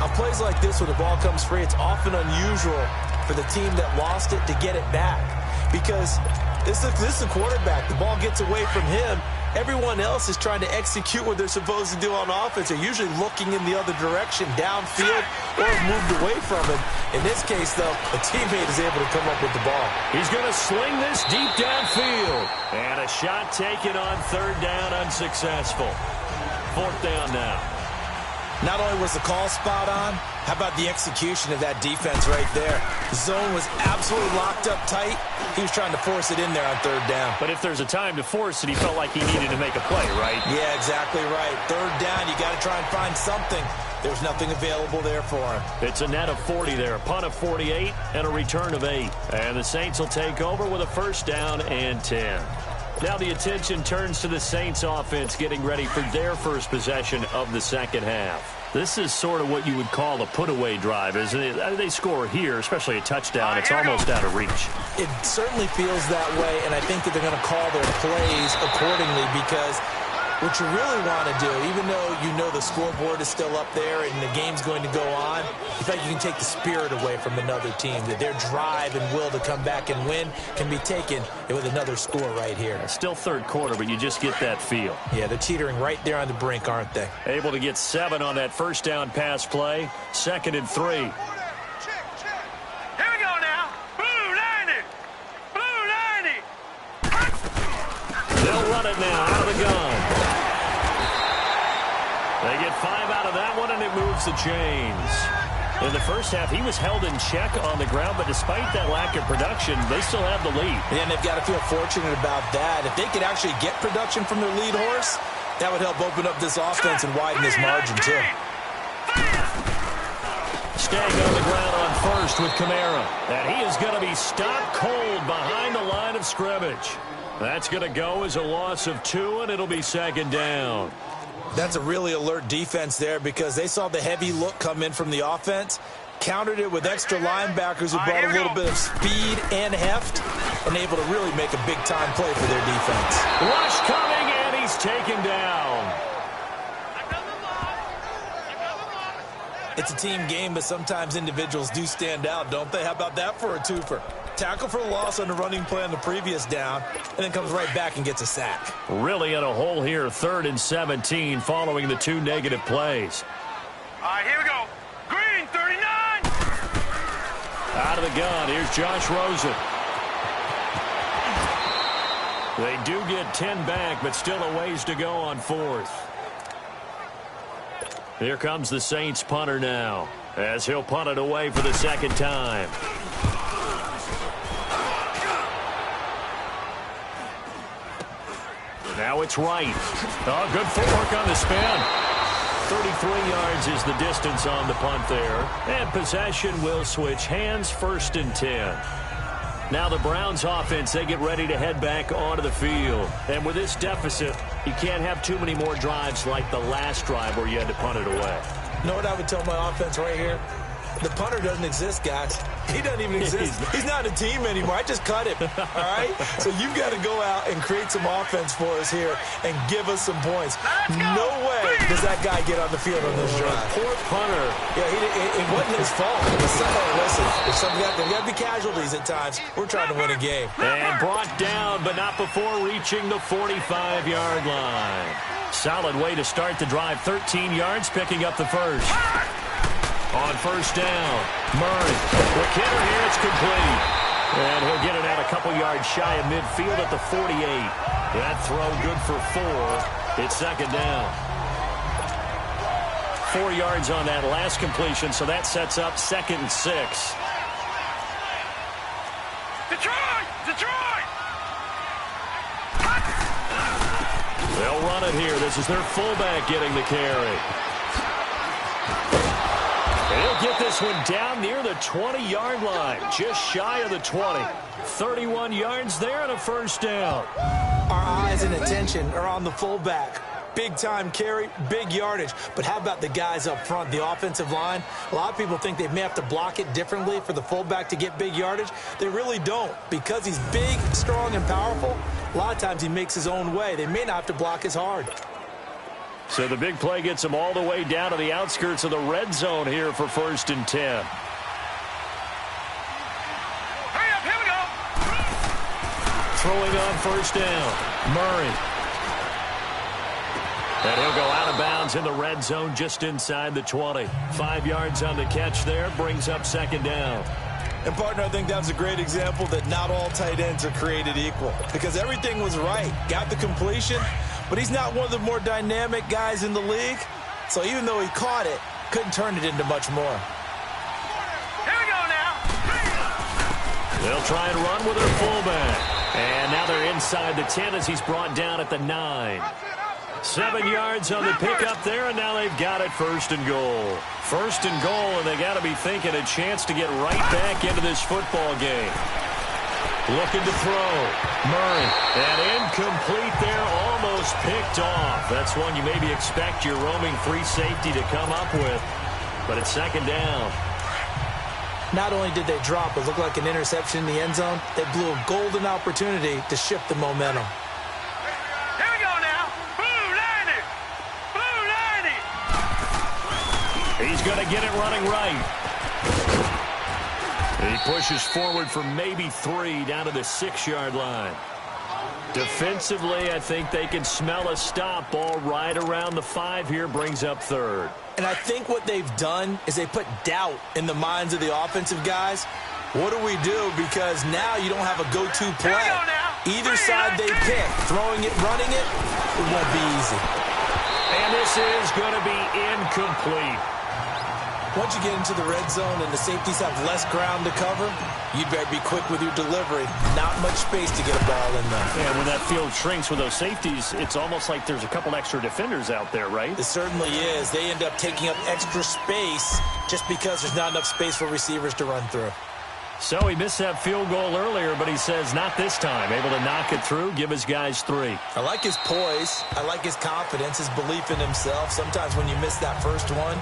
On plays like this, when the ball comes free, it's often unusual for the team that lost it to get it back. Because this is a quarterback. The ball gets away from him. Everyone else is trying to execute what they're supposed to do on offense. They're usually looking in the other direction, downfield, or moved away from him. In this case, though, a teammate is able to come up with the ball. He's going to sling this deep downfield. And a shot taken on 3rd down, unsuccessful. 4th down now. Not only was the call spot on, how about the execution of that defense right there? The zone was absolutely locked up tight. He was trying to force it in there on 3rd down. But if there's a time to force it, he felt like he needed to make a play, right? Yeah, exactly right. 3rd down, you got to try and find something. There's nothing available there for him. It's a net of 40 there, a punt of 48, and a return of 8. And the Saints will take over with a 1st down and 10. Now the attention turns to the Saints offense getting ready for their first possession of the second half. This is sort of what you would call a put-away drive, isn't it? They score here, especially a touchdown. It's almost out of reach. It certainly feels that way, and I think that they're going to call their plays accordingly because what you really want to do, even though you know the scoreboard is still up there and the game's going to go on, in fact, you can take the spirit away from another team, that their drive and will to come back and win can be taken with another score right here. It's still 3rd quarter, but you just get that feel. Yeah, they're teetering right there on the brink, aren't they? Able to get 7 on that 1st down pass play. 2nd and 3. Here we go now. Blue 90. Blue 90. They'll run it now out of the gun. They get 5 out of that one, and it moves the chains. In the first half, he was held in check on the ground, but despite that lack of production, they still have the lead. And they've got to feel fortunate about that. If they could actually get production from their lead horse, that would help open up this offense and widen this margin, too. Staying on the ground on 1st with Kamara. And he is going to be stopped cold behind the line of scrimmage. That's going to go as a loss of 2, and it'll be 2nd down. That's a really alert defense there because they saw the heavy look come in from the offense, countered it with extra linebackers who brought a little bit of speed and heft, and able to really make a big-time play for their defense. Rush coming, and he's taken down. It's a team game, but sometimes individuals do stand out, don't they? How about that for a twofer? Tackle for a loss on the running play on the previous down, and then comes right back and gets a sack. Really in a hole here, 3rd and 17, following the 2 negative plays. All right, here we go. Green, 39. Out of the gun, here's Josh Rosen. They do get 10 back, but still a ways to go on 4th. Here comes the Saints punter now, as he'll punt it away for the second time. Now it's right. Oh, good footwork on the spin. 33 yards is the distance on the punt there. And possession will switch hands, 1st and 10. Now the Browns offense, they get ready to head back onto the field. And with this deficit, you can't have too many more drives like the last drive where you had to punt it away. You know what I would tell my offense right here? The punter doesn't exist, guys. He doesn't even exist. He's not a team anymore. I just cut him, all right? So you've got to go out and create some offense for us here and give us some points. No way does that guy get on the field on this drive. Poor punter. Yeah, it wasn't his fault. Listen, there's got to be casualties at times. We're trying to win a game. And brought down, but not before reaching the 45-yard line. Solid way to start the drive. 13 yards, picking up the first. On 1st down, Murray. The kicker here, it's complete. And he'll get it out a couple yards shy of midfield at the 48. That throw good for 4. It's 2nd down. 4 yards on that last completion, so that sets up 2nd and 6. Detroit! Detroit! They'll run it here. This is their fullback getting the carry. He'll get this one down near the 20-yard line, just shy of the 20. 31 yards there and a 1st down. Our eyes and attention are on the fullback. Big-time carry, big yardage. But how about the guys up front, the offensive line? A lot of people think they may have to block it differently for the fullback to get big yardage. They really don't. Because he's big, strong, and powerful, a lot of times he makes his own way. They may not have to block as hard. So the big play gets him all the way down to the outskirts of the red zone here for 1st and 10. Hurry up, here we go. Throwing on 1st down, Murray. And he'll go out of bounds in the red zone just inside the 20. 5 yards on the catch there, brings up 2nd down. And, partner, I think that was a great example that not all tight ends are created equal. Because everything was right. Got the completion. But he's not one of the more dynamic guys in the league. So even though he caught it, couldn't turn it into much more. Here we go now. They'll try and run with their fullback. And now they're inside the 10 as he's brought down at the 9. 7 yards on the pickup there, and now they've got it 1st and goal. 1st and goal, and they got to be thinking a chance to get right back into this football game. Looking to throw. Murray. And incomplete there, almost picked off. That's one you maybe expect your roaming free safety to come up with. But it's 2nd down. Not only did they drop, it looked like an interception in the end zone, they blew a golden opportunity to shift the momentum. Here we go now. Blue 90. Blue 90. He's going to get it running right. He pushes forward for maybe 3 down to the 6-yard line. Defensively, I think they can smell a stop. Ball right around the 5 here, brings up 3rd. And I think what they've done is they put doubt in the minds of the offensive guys. What do we do? Because now you don't have a go-to play. Either side they pick, throwing it, running it, it won't be easy. And this is going to be incomplete. Once you get into the red zone and the safeties have less ground to cover, you better be quick with your delivery. Not much space to get a ball in there. And when that field shrinks with those safeties, it's almost like there's a couple extra defenders out there, right? It certainly is. They end up taking up extra space just because there's not enough space for receivers to run through. So he missed that field goal earlier, but he says not this time. Able to knock it through, give his guys 3. I like his poise. I like his confidence, his belief in himself. Sometimes when you miss that first one,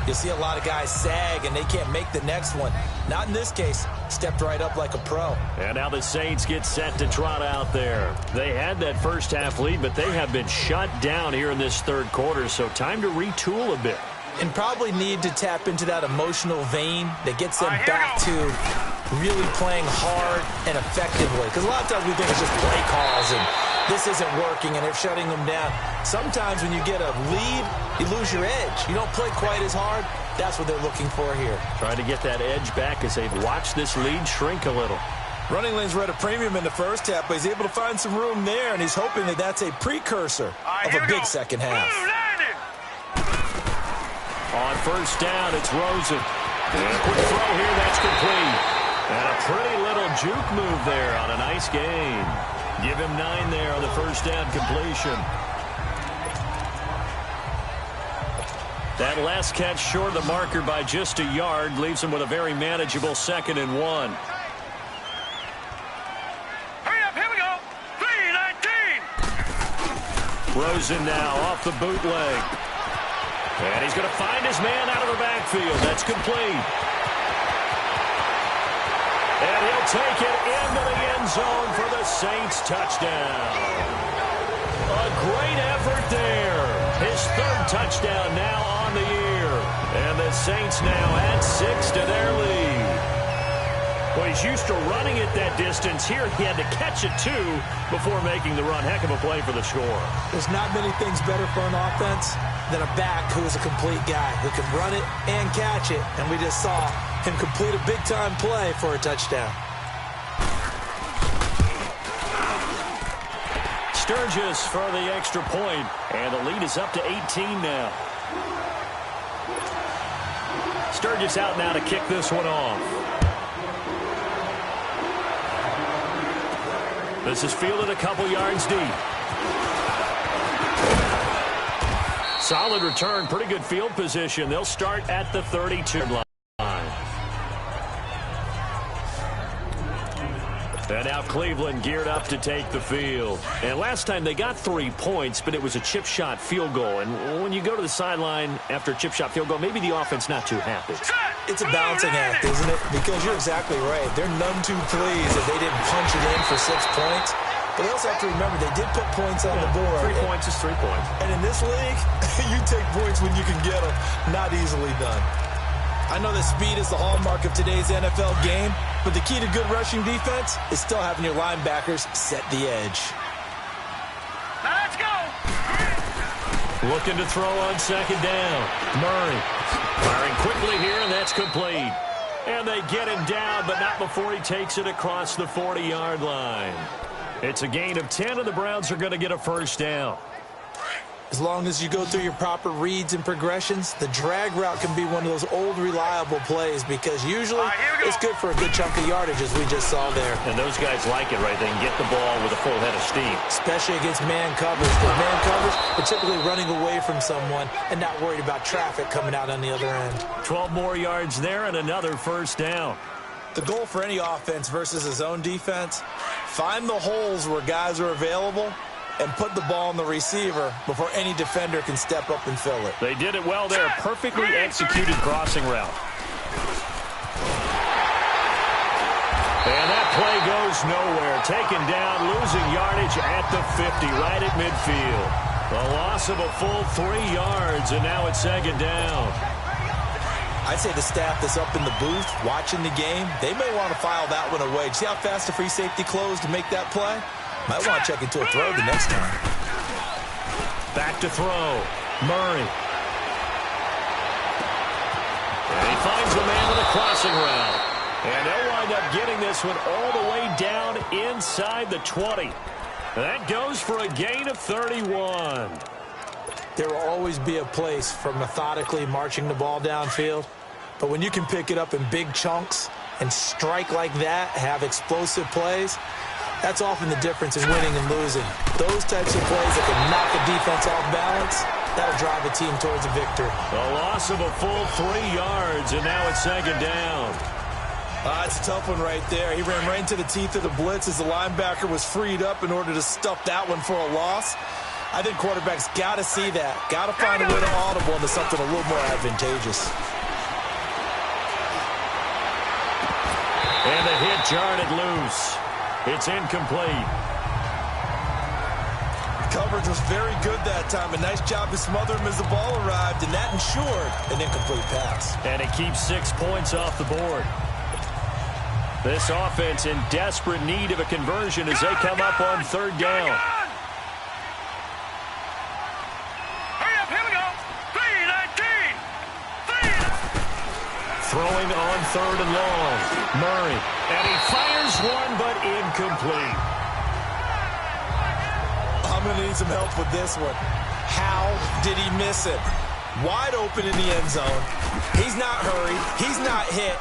you'll see a lot of guys sag and they can't make the next one. Not in this case. Stepped right up like a pro. And now the Saints get set to trot out there. They had that first half lead, but they have been shut down here in this 3rd quarter, so time to retool a bit. And probably need to tap into that emotional vein that gets them back to really playing hard and effectively. Because a lot of times we think it's just play calls and this isn't working and they're shutting them down. Sometimes when you get a lead, you lose your edge. You don't play quite as hard. That's what they're looking for here. Trying to get that edge back as they've watched this lead shrink a little. Running lanes were at a premium in the first half, but he's able to find some room there, and he's hoping that that's a precursor of a big second half. On first down, it's Rosen. And a quick throw here, that's complete. And a pretty little juke move there on a nice gain. Give him 9 there on the first down completion. That last catch short of the marker by just a yard leaves him with a very manageable 2nd and 1. Hurry up, here we go. 3-19. Rosen now off the bootleg. And he's going to find his man out of the backfield. That's complete. And he'll take it into the end zone for the Saints touchdown. A great effort there. His 3rd touchdown now on the year. And the Saints now add 6 to their lead. Well, he's used to running it that distance. Here he had to catch it, too, before making the run. Heck of a play for the score. There's not many things better for an offense than a back who is a complete guy who can run it and catch it. And we just saw him complete a big-time play for a touchdown. Sturgis for the extra point, and the lead is up to 18 now. Sturgis out now to kick this one off. This is fielded a couple yards deep. Solid return, pretty good field position. They'll start at the 32 line. And now Cleveland geared up to take the field. And last time they got 3 points, but it was a chip shot field goal. And when you go to the sideline after a chip shot field goal, maybe the offense not too happy. It's a balancing act, isn't it? Because you're exactly right. They're none too pleased if they didn't punch it in for 6 points. But they also have to remember they did put points on the board. 3 points is 3 points. And in this league, you take points when you can get them. Not easily done. I know that speed is the hallmark of today's NFL game, but the key to good rushing defense is still having your linebackers set the edge. Now let's go. Looking to throw on 2nd down. Murray firing quickly here, and that's complete. And they get him down, but not before he takes it across the 40-yard line. It's a gain of 10, and the Browns are going to get a first down. As long as you go through your proper reads and progressions, the drag route can be one of those old reliable plays because usually it's good for a good chunk of yardage, as we just saw there. And those guys like it, right? They can get the ball with a full head of steam. Especially against man coverage. Because man coverage, they're typically running away from someone and not worried about traffic coming out on the other end. 12 more yards there and another first down. The goal for any offense versus a zone defense, find the holes where guys are available and put the ball on the receiver before any defender can step up and fill it. They did it well there. Perfectly executed crossing route. And that play goes nowhere. Taken down, losing yardage at the 50, right at midfield. A loss of a full 3 yards, and now it's 2nd down. I'd say the staff that's up in the booth watching the game, they may want to file that one away. See how fast the free safety closed to make that play? Might want to check into a throw the next time. Back to throw. Murray. And he finds a man with a crossing route. And they'll wind up getting this one all the way down inside the 20. That goes for a gain of 31. There will always be a place for methodically marching the ball downfield. But when you can pick it up in big chunks and strike like that, have explosive plays, that's often the difference in winning and losing. Those types of plays that can knock a defense off balance, that'll drive a team towards a victory. A loss of a full 3 yards, and now it's 2nd down. It's a tough one right there. He ran right into the teeth of the blitz as the linebacker was freed up in order to stuff that one for a loss. I think quarterbacks got to see that. Got to find a way to audible into something a little more advantageous. And the hit jarred it loose. It's incomplete. Coverage was very good that time. A nice job to smother him as the ball arrived, and that ensured an incomplete pass. And it keeps 6 points off the board. This offense in desperate need of a conversion as they come up on 3rd down. throwing on 3rd and long. Murray, and he fires one, but incomplete. I'm going to need some help with this one. How did he miss it? Wide open in the end zone. He's not hurried. He's not hit.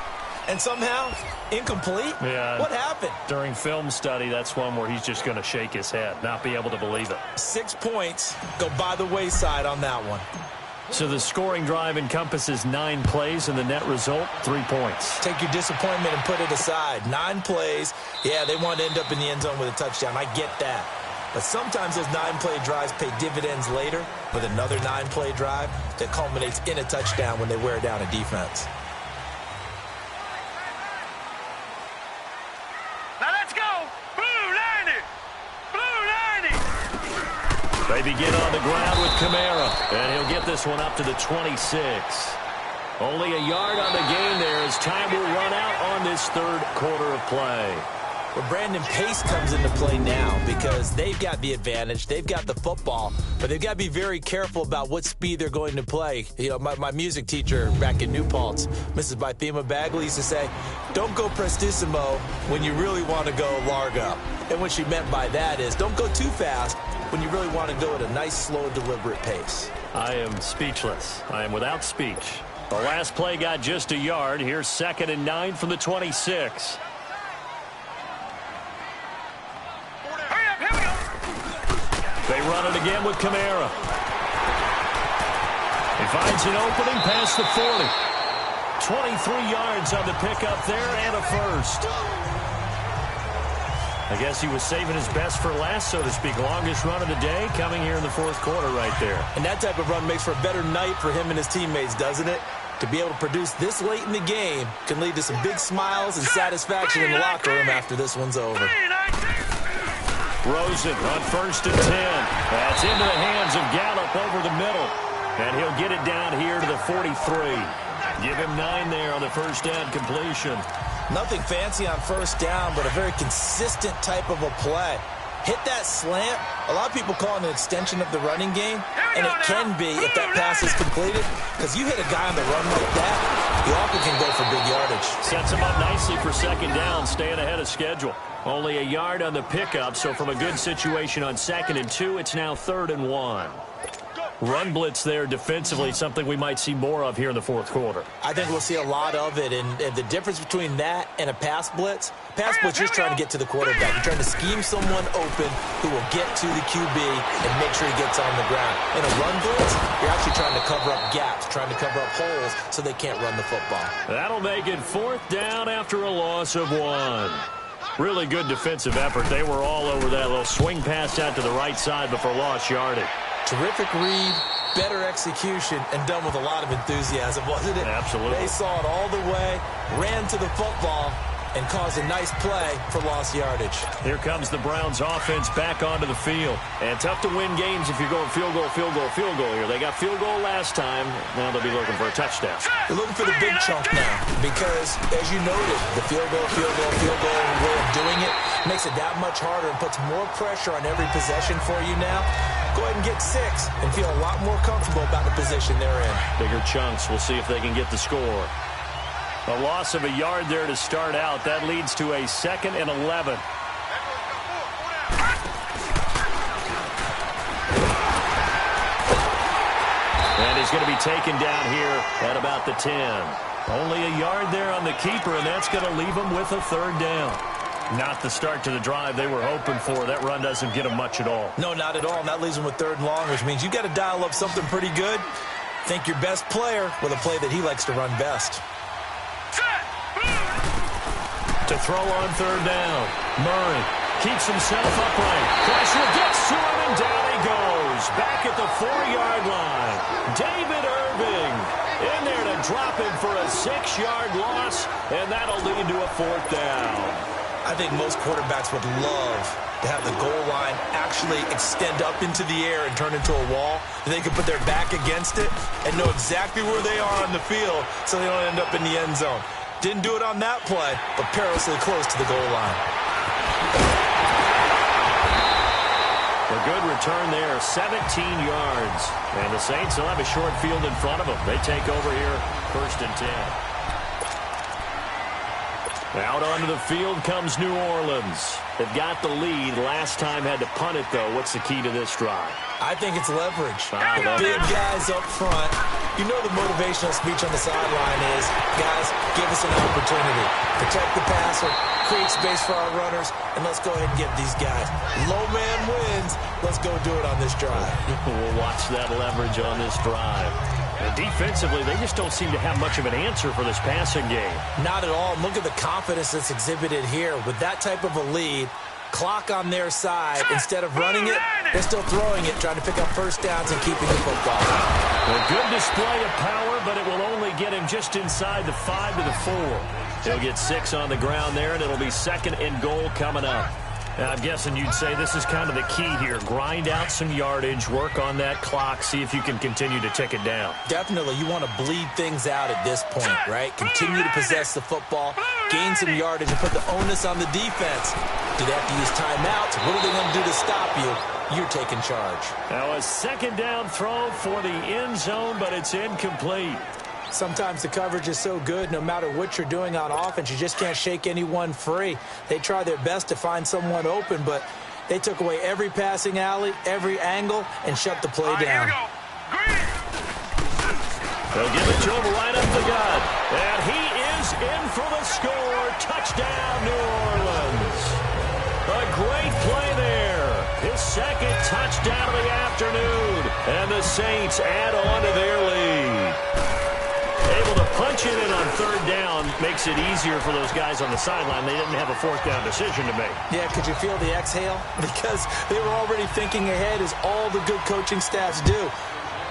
And somehow, incomplete? Yeah. What happened? During film study, that's one where he's just going to shake his head, not be able to believe it. 6 points go by the wayside on that one. So the scoring drive encompasses 9 plays, and the net result, 3 points. Take your disappointment and put it aside. 9 plays. Yeah, they want to end up in the end zone with a touchdown. I get that. But sometimes those 9-play drives pay dividends later with another 9-play drive that culminates in a touchdown when they wear down a defense. Now let's go. Blue 90. Blue 90. They begin on the ground with Kamara, and he'll get this one up to the 26. Only a yard on the gain there as time will run out on this 3rd quarter of play. Well, Brandon, pace comes into play now because they've got the advantage. They've got the football, but they've got to be very careful about what speed they're going to play. You know, my music teacher back in New Paltz, Mrs. Bythema Bagley, used to say, don't go prestissimo when you really want to go largo. And what she meant by that is don't go too fast when you really want to go at a nice, slow, deliberate pace. I am speechless. I am without speech. The last play got just a yard. Here's 2nd and 9 from the 26. They run it again with Kamara. He finds an opening past the 40. 23 yards on the pickup there and a first. I guess he was saving his best for last, so to speak. Longest run of the day coming here in the 4th quarter right there. And that type of run makes for a better night for him and his teammates, doesn't it? To be able to produce this late in the game can lead to some big smiles and satisfaction in the locker room after this one's over. Rosen on 1st and 10. That's into the hands of Gallup over the middle. And he'll get it down here to the 43. Give him 9 there on the first down completion. Nothing fancy on first down, but a very consistent type of a play. Hit that slant. A lot of people call it an extension of the running game, and it can be if that pass is completed, because you hit a guy on the run like that, you often can go for big yardage. Sets him up nicely for 2nd down, staying ahead of schedule. Only a yard on the pickup, so from a good situation on 2nd and 2, it's now 3rd and 1. Run blitz there defensively, something we might see more of here in the 4th quarter. I think we'll see a lot of it, and the difference between that and a pass blitz, you're just trying to get to the quarterback. You're trying to scheme someone open who will get to the QB and make sure he gets on the ground. In a run blitz, you're actually trying to cover up gaps, trying to cover up holes so they can't run the football. That'll make it 4th down after a loss of 1. Really good defensive effort. They were all over that little swing pass out to the right side before lost yardage. Terrific read, better execution, and done with a lot of enthusiasm, wasn't it? Absolutely. They saw it all the way, ran to the football, and caused a nice play for lost yardage. Here comes the Browns offense back onto the field. And tough to win games if you're going field goal, field goal, field goal here. They got field goal last time. Now they'll be looking for a touchdown. They're looking for the big chunk now because, as you noted, the field goal way of doing it makes it that much harder and puts more pressure on every possession for you now. Go ahead and get 6 and feel a lot more comfortable about the position they're in. Bigger chunks. We'll see if they can get the score. A loss of a yard there to start out. That leads to a 2nd and 11. And he's going to be taken down here at about the 10. Only a yard there on the keeper, and that's going to leave him with a 3rd down. Not the start to the drive they were hoping for. That run doesn't get them much at all. No, not at all. And that leaves them with 3rd and long, which means you got to dial up something pretty good. Think your best player with a play that he likes to run best. To throw on 3rd down. Murray keeps himself upright. Pressure gets to him, and down he goes. Back at the 4-yard line. David Irving in there to drop him for a 6-yard loss, and that'll lead to a 4th down. I think most quarterbacks would love to have the goal line actually extend up into the air and turn into a wall. And they can put their back against it and know exactly where they are on the field so they don't end up in the end zone. Didn't do it on that play, but perilously close to the goal line. A good return there, 17 yards. And the Saints will have a short field in front of them. They take over here, 1st and 10. Out onto the field comes New Orleans. They've got the lead. Last time had to punt it, though. What's the key to this drive? I think it's leverage. The big guys up front. You know the motivational speech on the sideline is, guys, give us an opportunity. Protect the passer, create space for our runners, and let's go ahead and get these guys. Low man wins. Let's go do it on this drive. We'll watch that leverage on this drive. And defensively, they just don't seem to have much of an answer for this passing game. Not at all. Look at the confidence that's exhibited here. With that type of a lead, clock on their side, instead of running it, they're still throwing it, trying to pick up first downs and keeping the football. A good display of power, but it will only get him just inside the 5 to the 4. He'll get 6 on the ground there, and it'll be 2nd and goal coming up. Now, I'm guessing you'd say this is kind of the key here. Grind out some yardage, work on that clock, see if you can continue to tick it down. Definitely. You want to bleed things out at this point, right? Continue to possess the football, gain some yardage, and put the onus on the defense. Do they have to use timeouts? What are they going to do to stop you? You're taking charge. Now, a 2nd down throw for the end zone, but it's incomplete. Sometimes the coverage is so good, no matter what you're doing on offense, you just can't shake anyone free. They try their best to find someone open, but they took away every passing alley, every angle, and shut the play down. They'll give it to him right up the gut. And he is in for the score. Touchdown, New Orleans. A great play there. His 2nd touchdown of the afternoon. And the Saints add on to their lead. Able to punch it in on 3rd down makes it easier for those guys on the sideline. They didn't have a 4th down decision to make. Yeah, could you feel the exhale? Because they were already thinking ahead, as all the good coaching staffs do.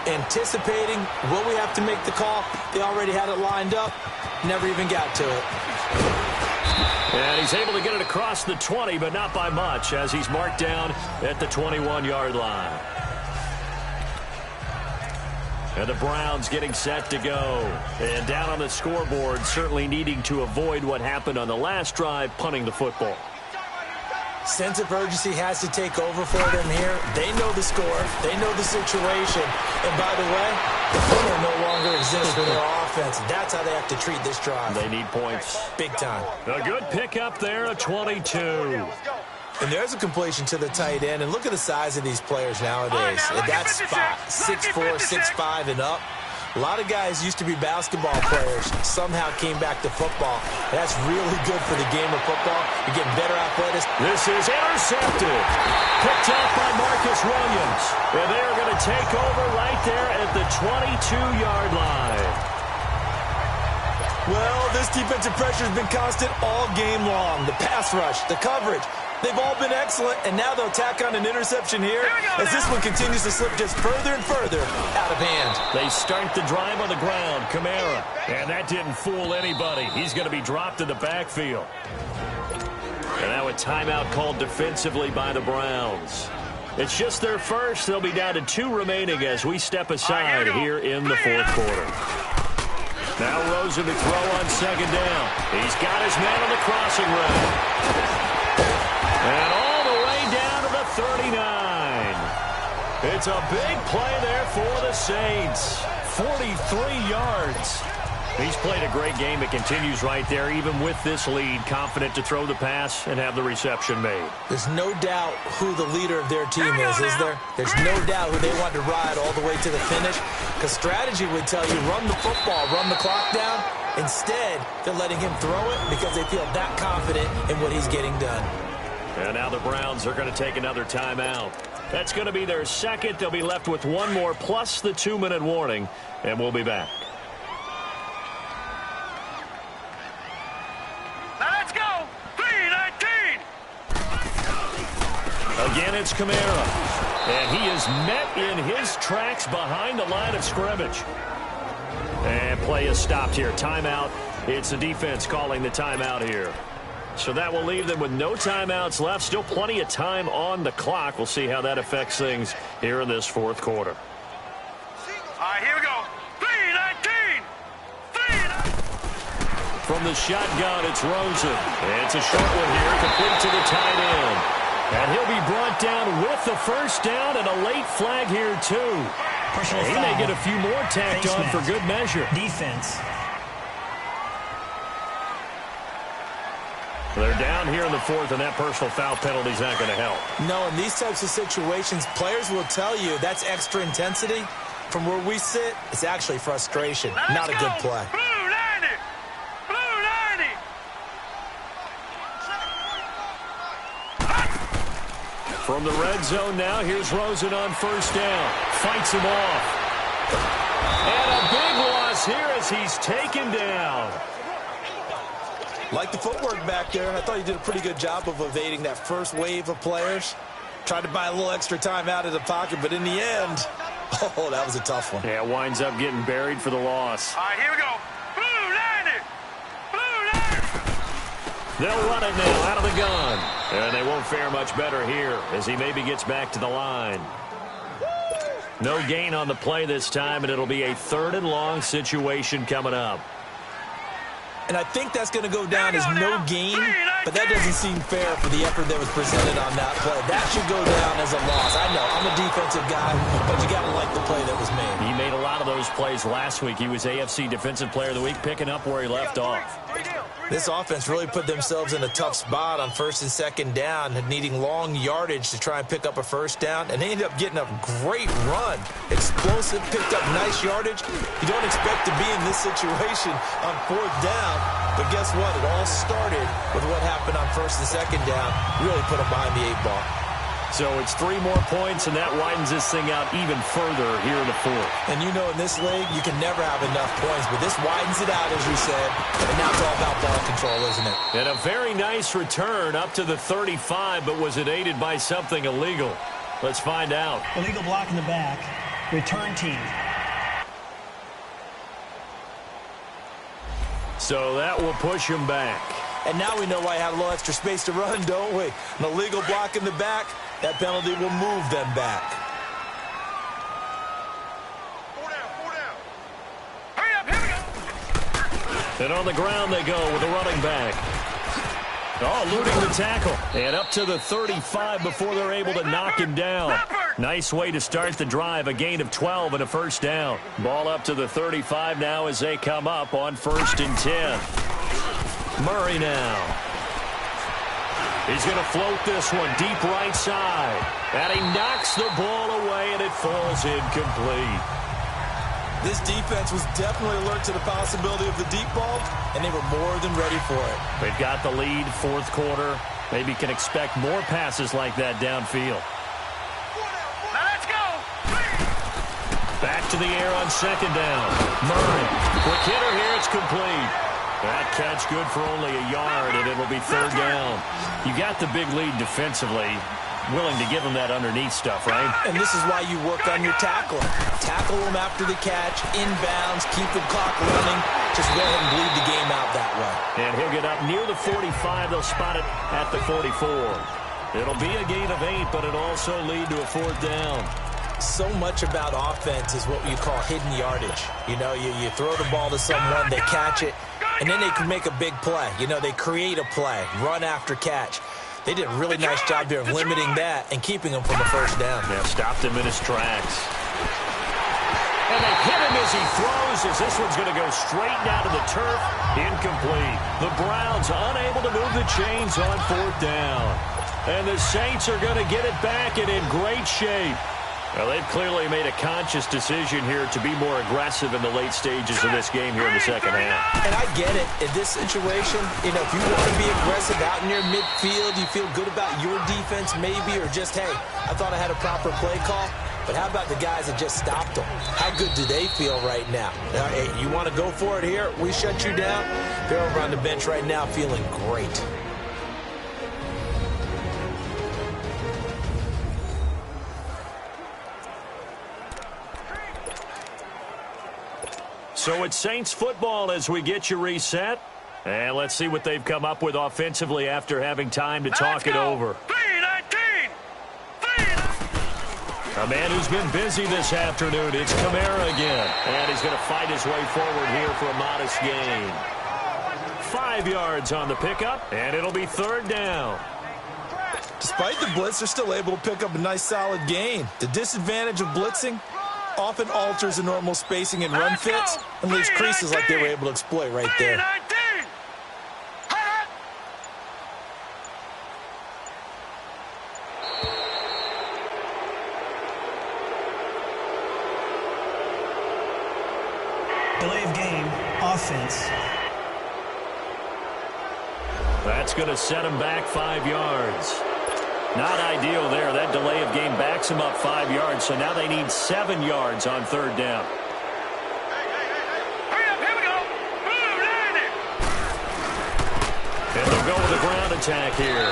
Anticipating, will we have to make the call? They already had it lined up. Never even got to it. And he's able to get it across the 20, but not by much, as he's marked down at the 21-yard line. And the Browns getting set to go. And down on the scoreboard, certainly needing to avoid what happened on the last drive, punting the football. Sense of urgency has to take over for them here. They know the score. They know the situation. And by the way, the punter no longer exists for their offense. That's how they have to treat this drive. They need points. Big time. A good pickup there, a 22. And there's a completion to the tight end. And look at the size of these players nowadays. At that spot, 6'4", 6'5", and up. A lot of guys used to be basketball players, somehow came back to football. That's really good for the game of football. You're getting better athletics. This is intercepted. Picked up by Marcus Williams. And they're going to take over right there at the 22-yard line. Well, this defensive pressure has been constant all game long. The pass rush, the coverage, they've all been excellent, and now they'll tack on an interception here as this one continues to slip just further and further out of hand. They start the drive on the ground. Kamara, and that didn't fool anybody. He's going to be dropped in the backfield. And now a timeout called defensively by the Browns. It's just their first. They'll be down to 2 remaining as we step aside here in the 4th quarter. Now Rosen to throw on 2nd down. He's got his man on the crossing route. And all the way down to the 39. It's a big play there for the Saints. 43 yards. He's played a great game. It continues right there, even with this lead, confident to throw the pass and have the reception made. There's no doubt who the leader of their team is there? There's no doubt who they want to ride all the way to the finish. Because strategy would tell you, run the football, run the clock down. Instead, they're letting him throw it because they feel that confident in what he's getting done. And now the Browns are going to take another timeout. That's going to be their 2nd. They'll be left with 1 more plus the 2-minute warning, and we'll be back. Now let's go. 3:19. Again, it's Kamara. And he is met in his tracks behind the line of scrimmage. And play is stopped here. Timeout. It's the defense calling the timeout here. So that will leave them with no timeouts left. Still plenty of time on the clock. We'll see how that affects things here in this 4th quarter. All right, here we go. 3:19. From the shotgun, it's Rosen. And it's a short one here, complete to the tight end. And he'll be brought down with the first down and a late flag here, too. He may get a few more tacked on for good measure. Defense. They're down here in the fourth, and that personal foul penalty is not going to help. No, in these types of situations, players will tell you that's extra intensity. From where we sit, it's actually frustration, not a good play. Blue 90! Blue 90! From the red zone now, here's Rosen on first down. Fights him off. And a big loss here as he's taken down. Like the footwork back there, I thought he did a pretty good job of evading that first wave of players. Tried to buy a little extra time out of the pocket, but in the end, oh, that was a tough one. Yeah, winds up getting buried for the loss. All right, here we go. Blue 90! Blue 90! They'll run it now out of the gun. And they won't fare much better here as he maybe gets back to the line. No gain on the play this time, and it'll be a 3rd and long situation coming up. And I think that's going to go down as no gain, but that doesn't seem fair for the effort that was presented on that play. That should go down as a loss. I know, I'm a defensive guy, but you got to like the play that was made. He made a lot of those plays last week. He was AFC Defensive Player of the Week, picking up where he left off. This offense really put themselves in a tough spot on 1st and 2nd down, needing long yardage to try and pick up a 1st down, and they ended up getting a great run. Explosive, picked up nice yardage. You don't expect to be in this situation on 4th down, but guess what? It all started with what happened on 1st and 2nd down. Really put them behind the 8 ball. So it's 3 more points, and that widens this thing out even further here in the 4th. And you know in this league, you can never have enough points, but this widens it out, as we said. And now it's all about ball control, isn't it? And a very nice return up to the 35, but was it aided by something illegal? Let's find out. Illegal block in the back. Return team. So that will push him back. And now we know why he had a little extra space to run, don't we? An illegal block in the back, that penalty will move them back. 4 down, 4 down. Hurry up, here we go. And on the ground they go with a running back. Oh, eluding the tackle. And up to the 35 before they're able to knock him down. Nice way to start the drive. A gain of 12 and a 1st down. Ball up to the 35 now as they come up on 1st and 10. Murray now. He's going to float this one deep right side. And he knocks the ball away, and it falls incomplete. This defense was definitely alert to the possibility of the deep ball, and they were more than ready for it. They've got the lead, 4th quarter. Maybe can expect more passes like that downfield. Now let's go. Back to the air on 2nd down. Murray. Quick hitter here. It's complete. That catch good for only a yard, and it'll be 3rd down. You got the big lead defensively. Willing to give them that underneath stuff, right? And this is why you work on your tackling. Tackle them after the catch, inbounds, keep the clock running. Just go ahead and bleed the game out that way. And he'll get up near the 45. They'll spot it at the 44. It'll be a gain of 8, but it'll also lead to a 4th down. So much about offense is what you call hidden yardage. You know, you throw the ball to someone, they catch it, and then they can make a big play. You know, they create a play, run after catch. They did a really nice job there of limiting that and keeping him from a 1st down. Yeah, stopped him in his tracks. And they hit him as he throws, as this one's going to go straight down to the turf. Incomplete. The Browns unable to move the chains on 4th down. And the Saints are going to get it back and in great shape. Well, they've clearly made a conscious decision here to be more aggressive in the late stages of this game here in the 2nd half. And I get it. In this situation, you know, if you want to be aggressive out in your midfield, you feel good about your defense maybe, or just, hey, I thought I had a proper play call. But how about the guys that just stopped them? How good do they feel right now? Hey, you want to go for it here? We shut you down. They're over on the bench right now feeling great. So it's Saints football as we get you reset. And let's see what they've come up with offensively after having time to talk it over. 3-19. A man who's been busy this afternoon. It's Kamara again. And he's going to fight his way forward here for a modest gain. 5 yards on the pickup, and it'll be 3rd down. Despite the blitz, they're still able to pick up a nice solid gain. The disadvantage of blitzing often alters the normal spacing and run fits and leaves creases like they were able to exploit right there. offense. That's going to set him back 5 yards. Not ideal there. That delay of game backs him up 5 yards, so now they need 7 yards on third down. Hurry up, here we go. Boom, land it. And they'll go with a ground attack here.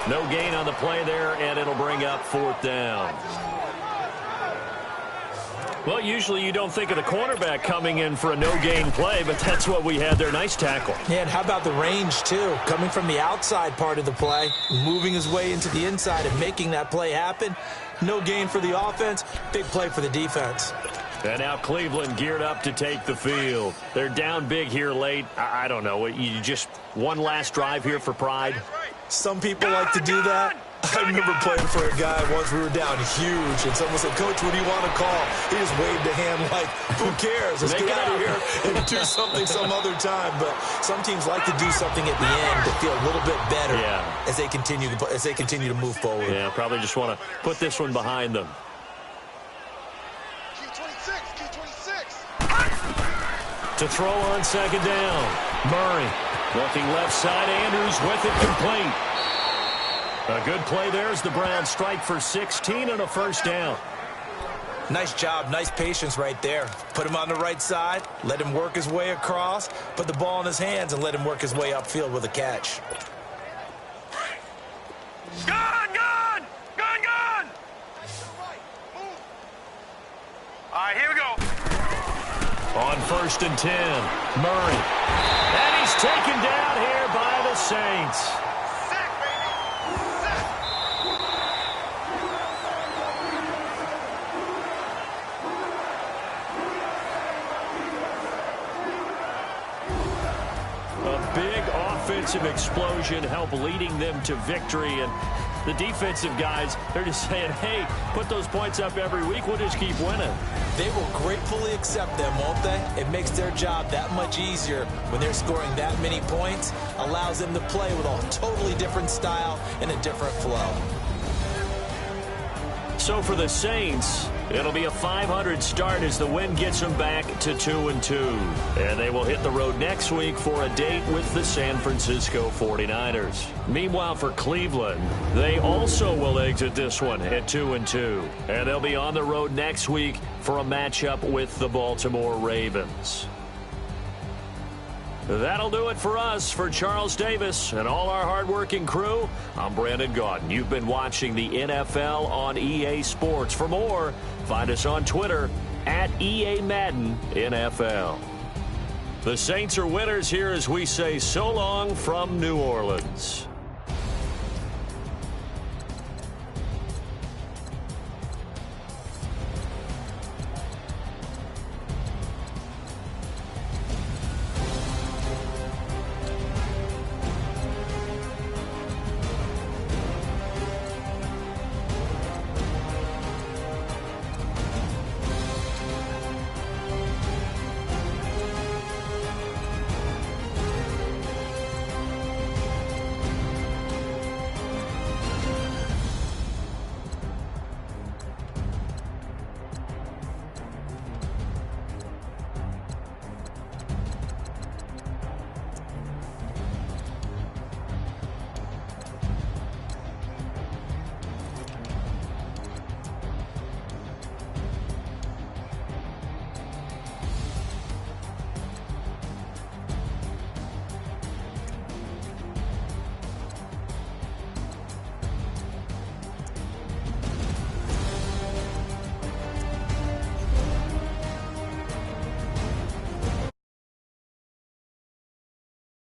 No gain on the play there, and it'll bring up fourth down. Well, usually you don't think of the cornerback coming in for a no-gain play, but that's what we had there. Nice tackle. Yeah, and how about the range, too? Coming from the outside part of the play, moving his way into the inside and making that play happen. No gain for the offense, big play for the defense. And now Cleveland geared up to take the field. They're down big here late. I don't know. You just one last drive here for pride? Some people like to do that. I remember playing for a guy once. We were down huge, and someone said, "Coach, what do you want to call?" He just waved a hand like, who cares? Let's get out of here and do something some other time. But some teams like to do something at the end to feel a little bit better as they continue to move forward. Yeah, probably just want to put this one behind them. To throw on second down. Murray looking left side. Andrews with it complete. A good play there as the Browns strike for 16 and a first down. Nice job, nice patience right there. Put him on the right side, let him work his way across, put the ball in his hands, and let him work his way upfield with a catch. Gone, gone, gone, gone. All right, here we go. On 1st and 10, Murray. And he's taken down here by the Saints. Offensive explosion help leading them to victory, and the defensive guys, they're just saying, hey, put those points up every week, we'll just keep winning. They will gratefully accept them, won't they? It makes their job that much easier when they're scoring that many points, allows them to play with a totally different style and a different flow. So for the Saints, it'll be a .500 start as the win gets them back to 2-2. And they will hit the road next week for a date with the San Francisco 49ers. Meanwhile, for Cleveland, they also will exit this one at 2-2. And they'll be on the road next week for a matchup with the Baltimore Ravens. That'll do it for us. For Charles Davis and all our hardworking crew, I'm Brandon Gaudin. You've been watching the NFL on EA Sports. For more, find us on Twitter at EA-Madden NFL. The Saints are winners here as we say so long from New Orleans.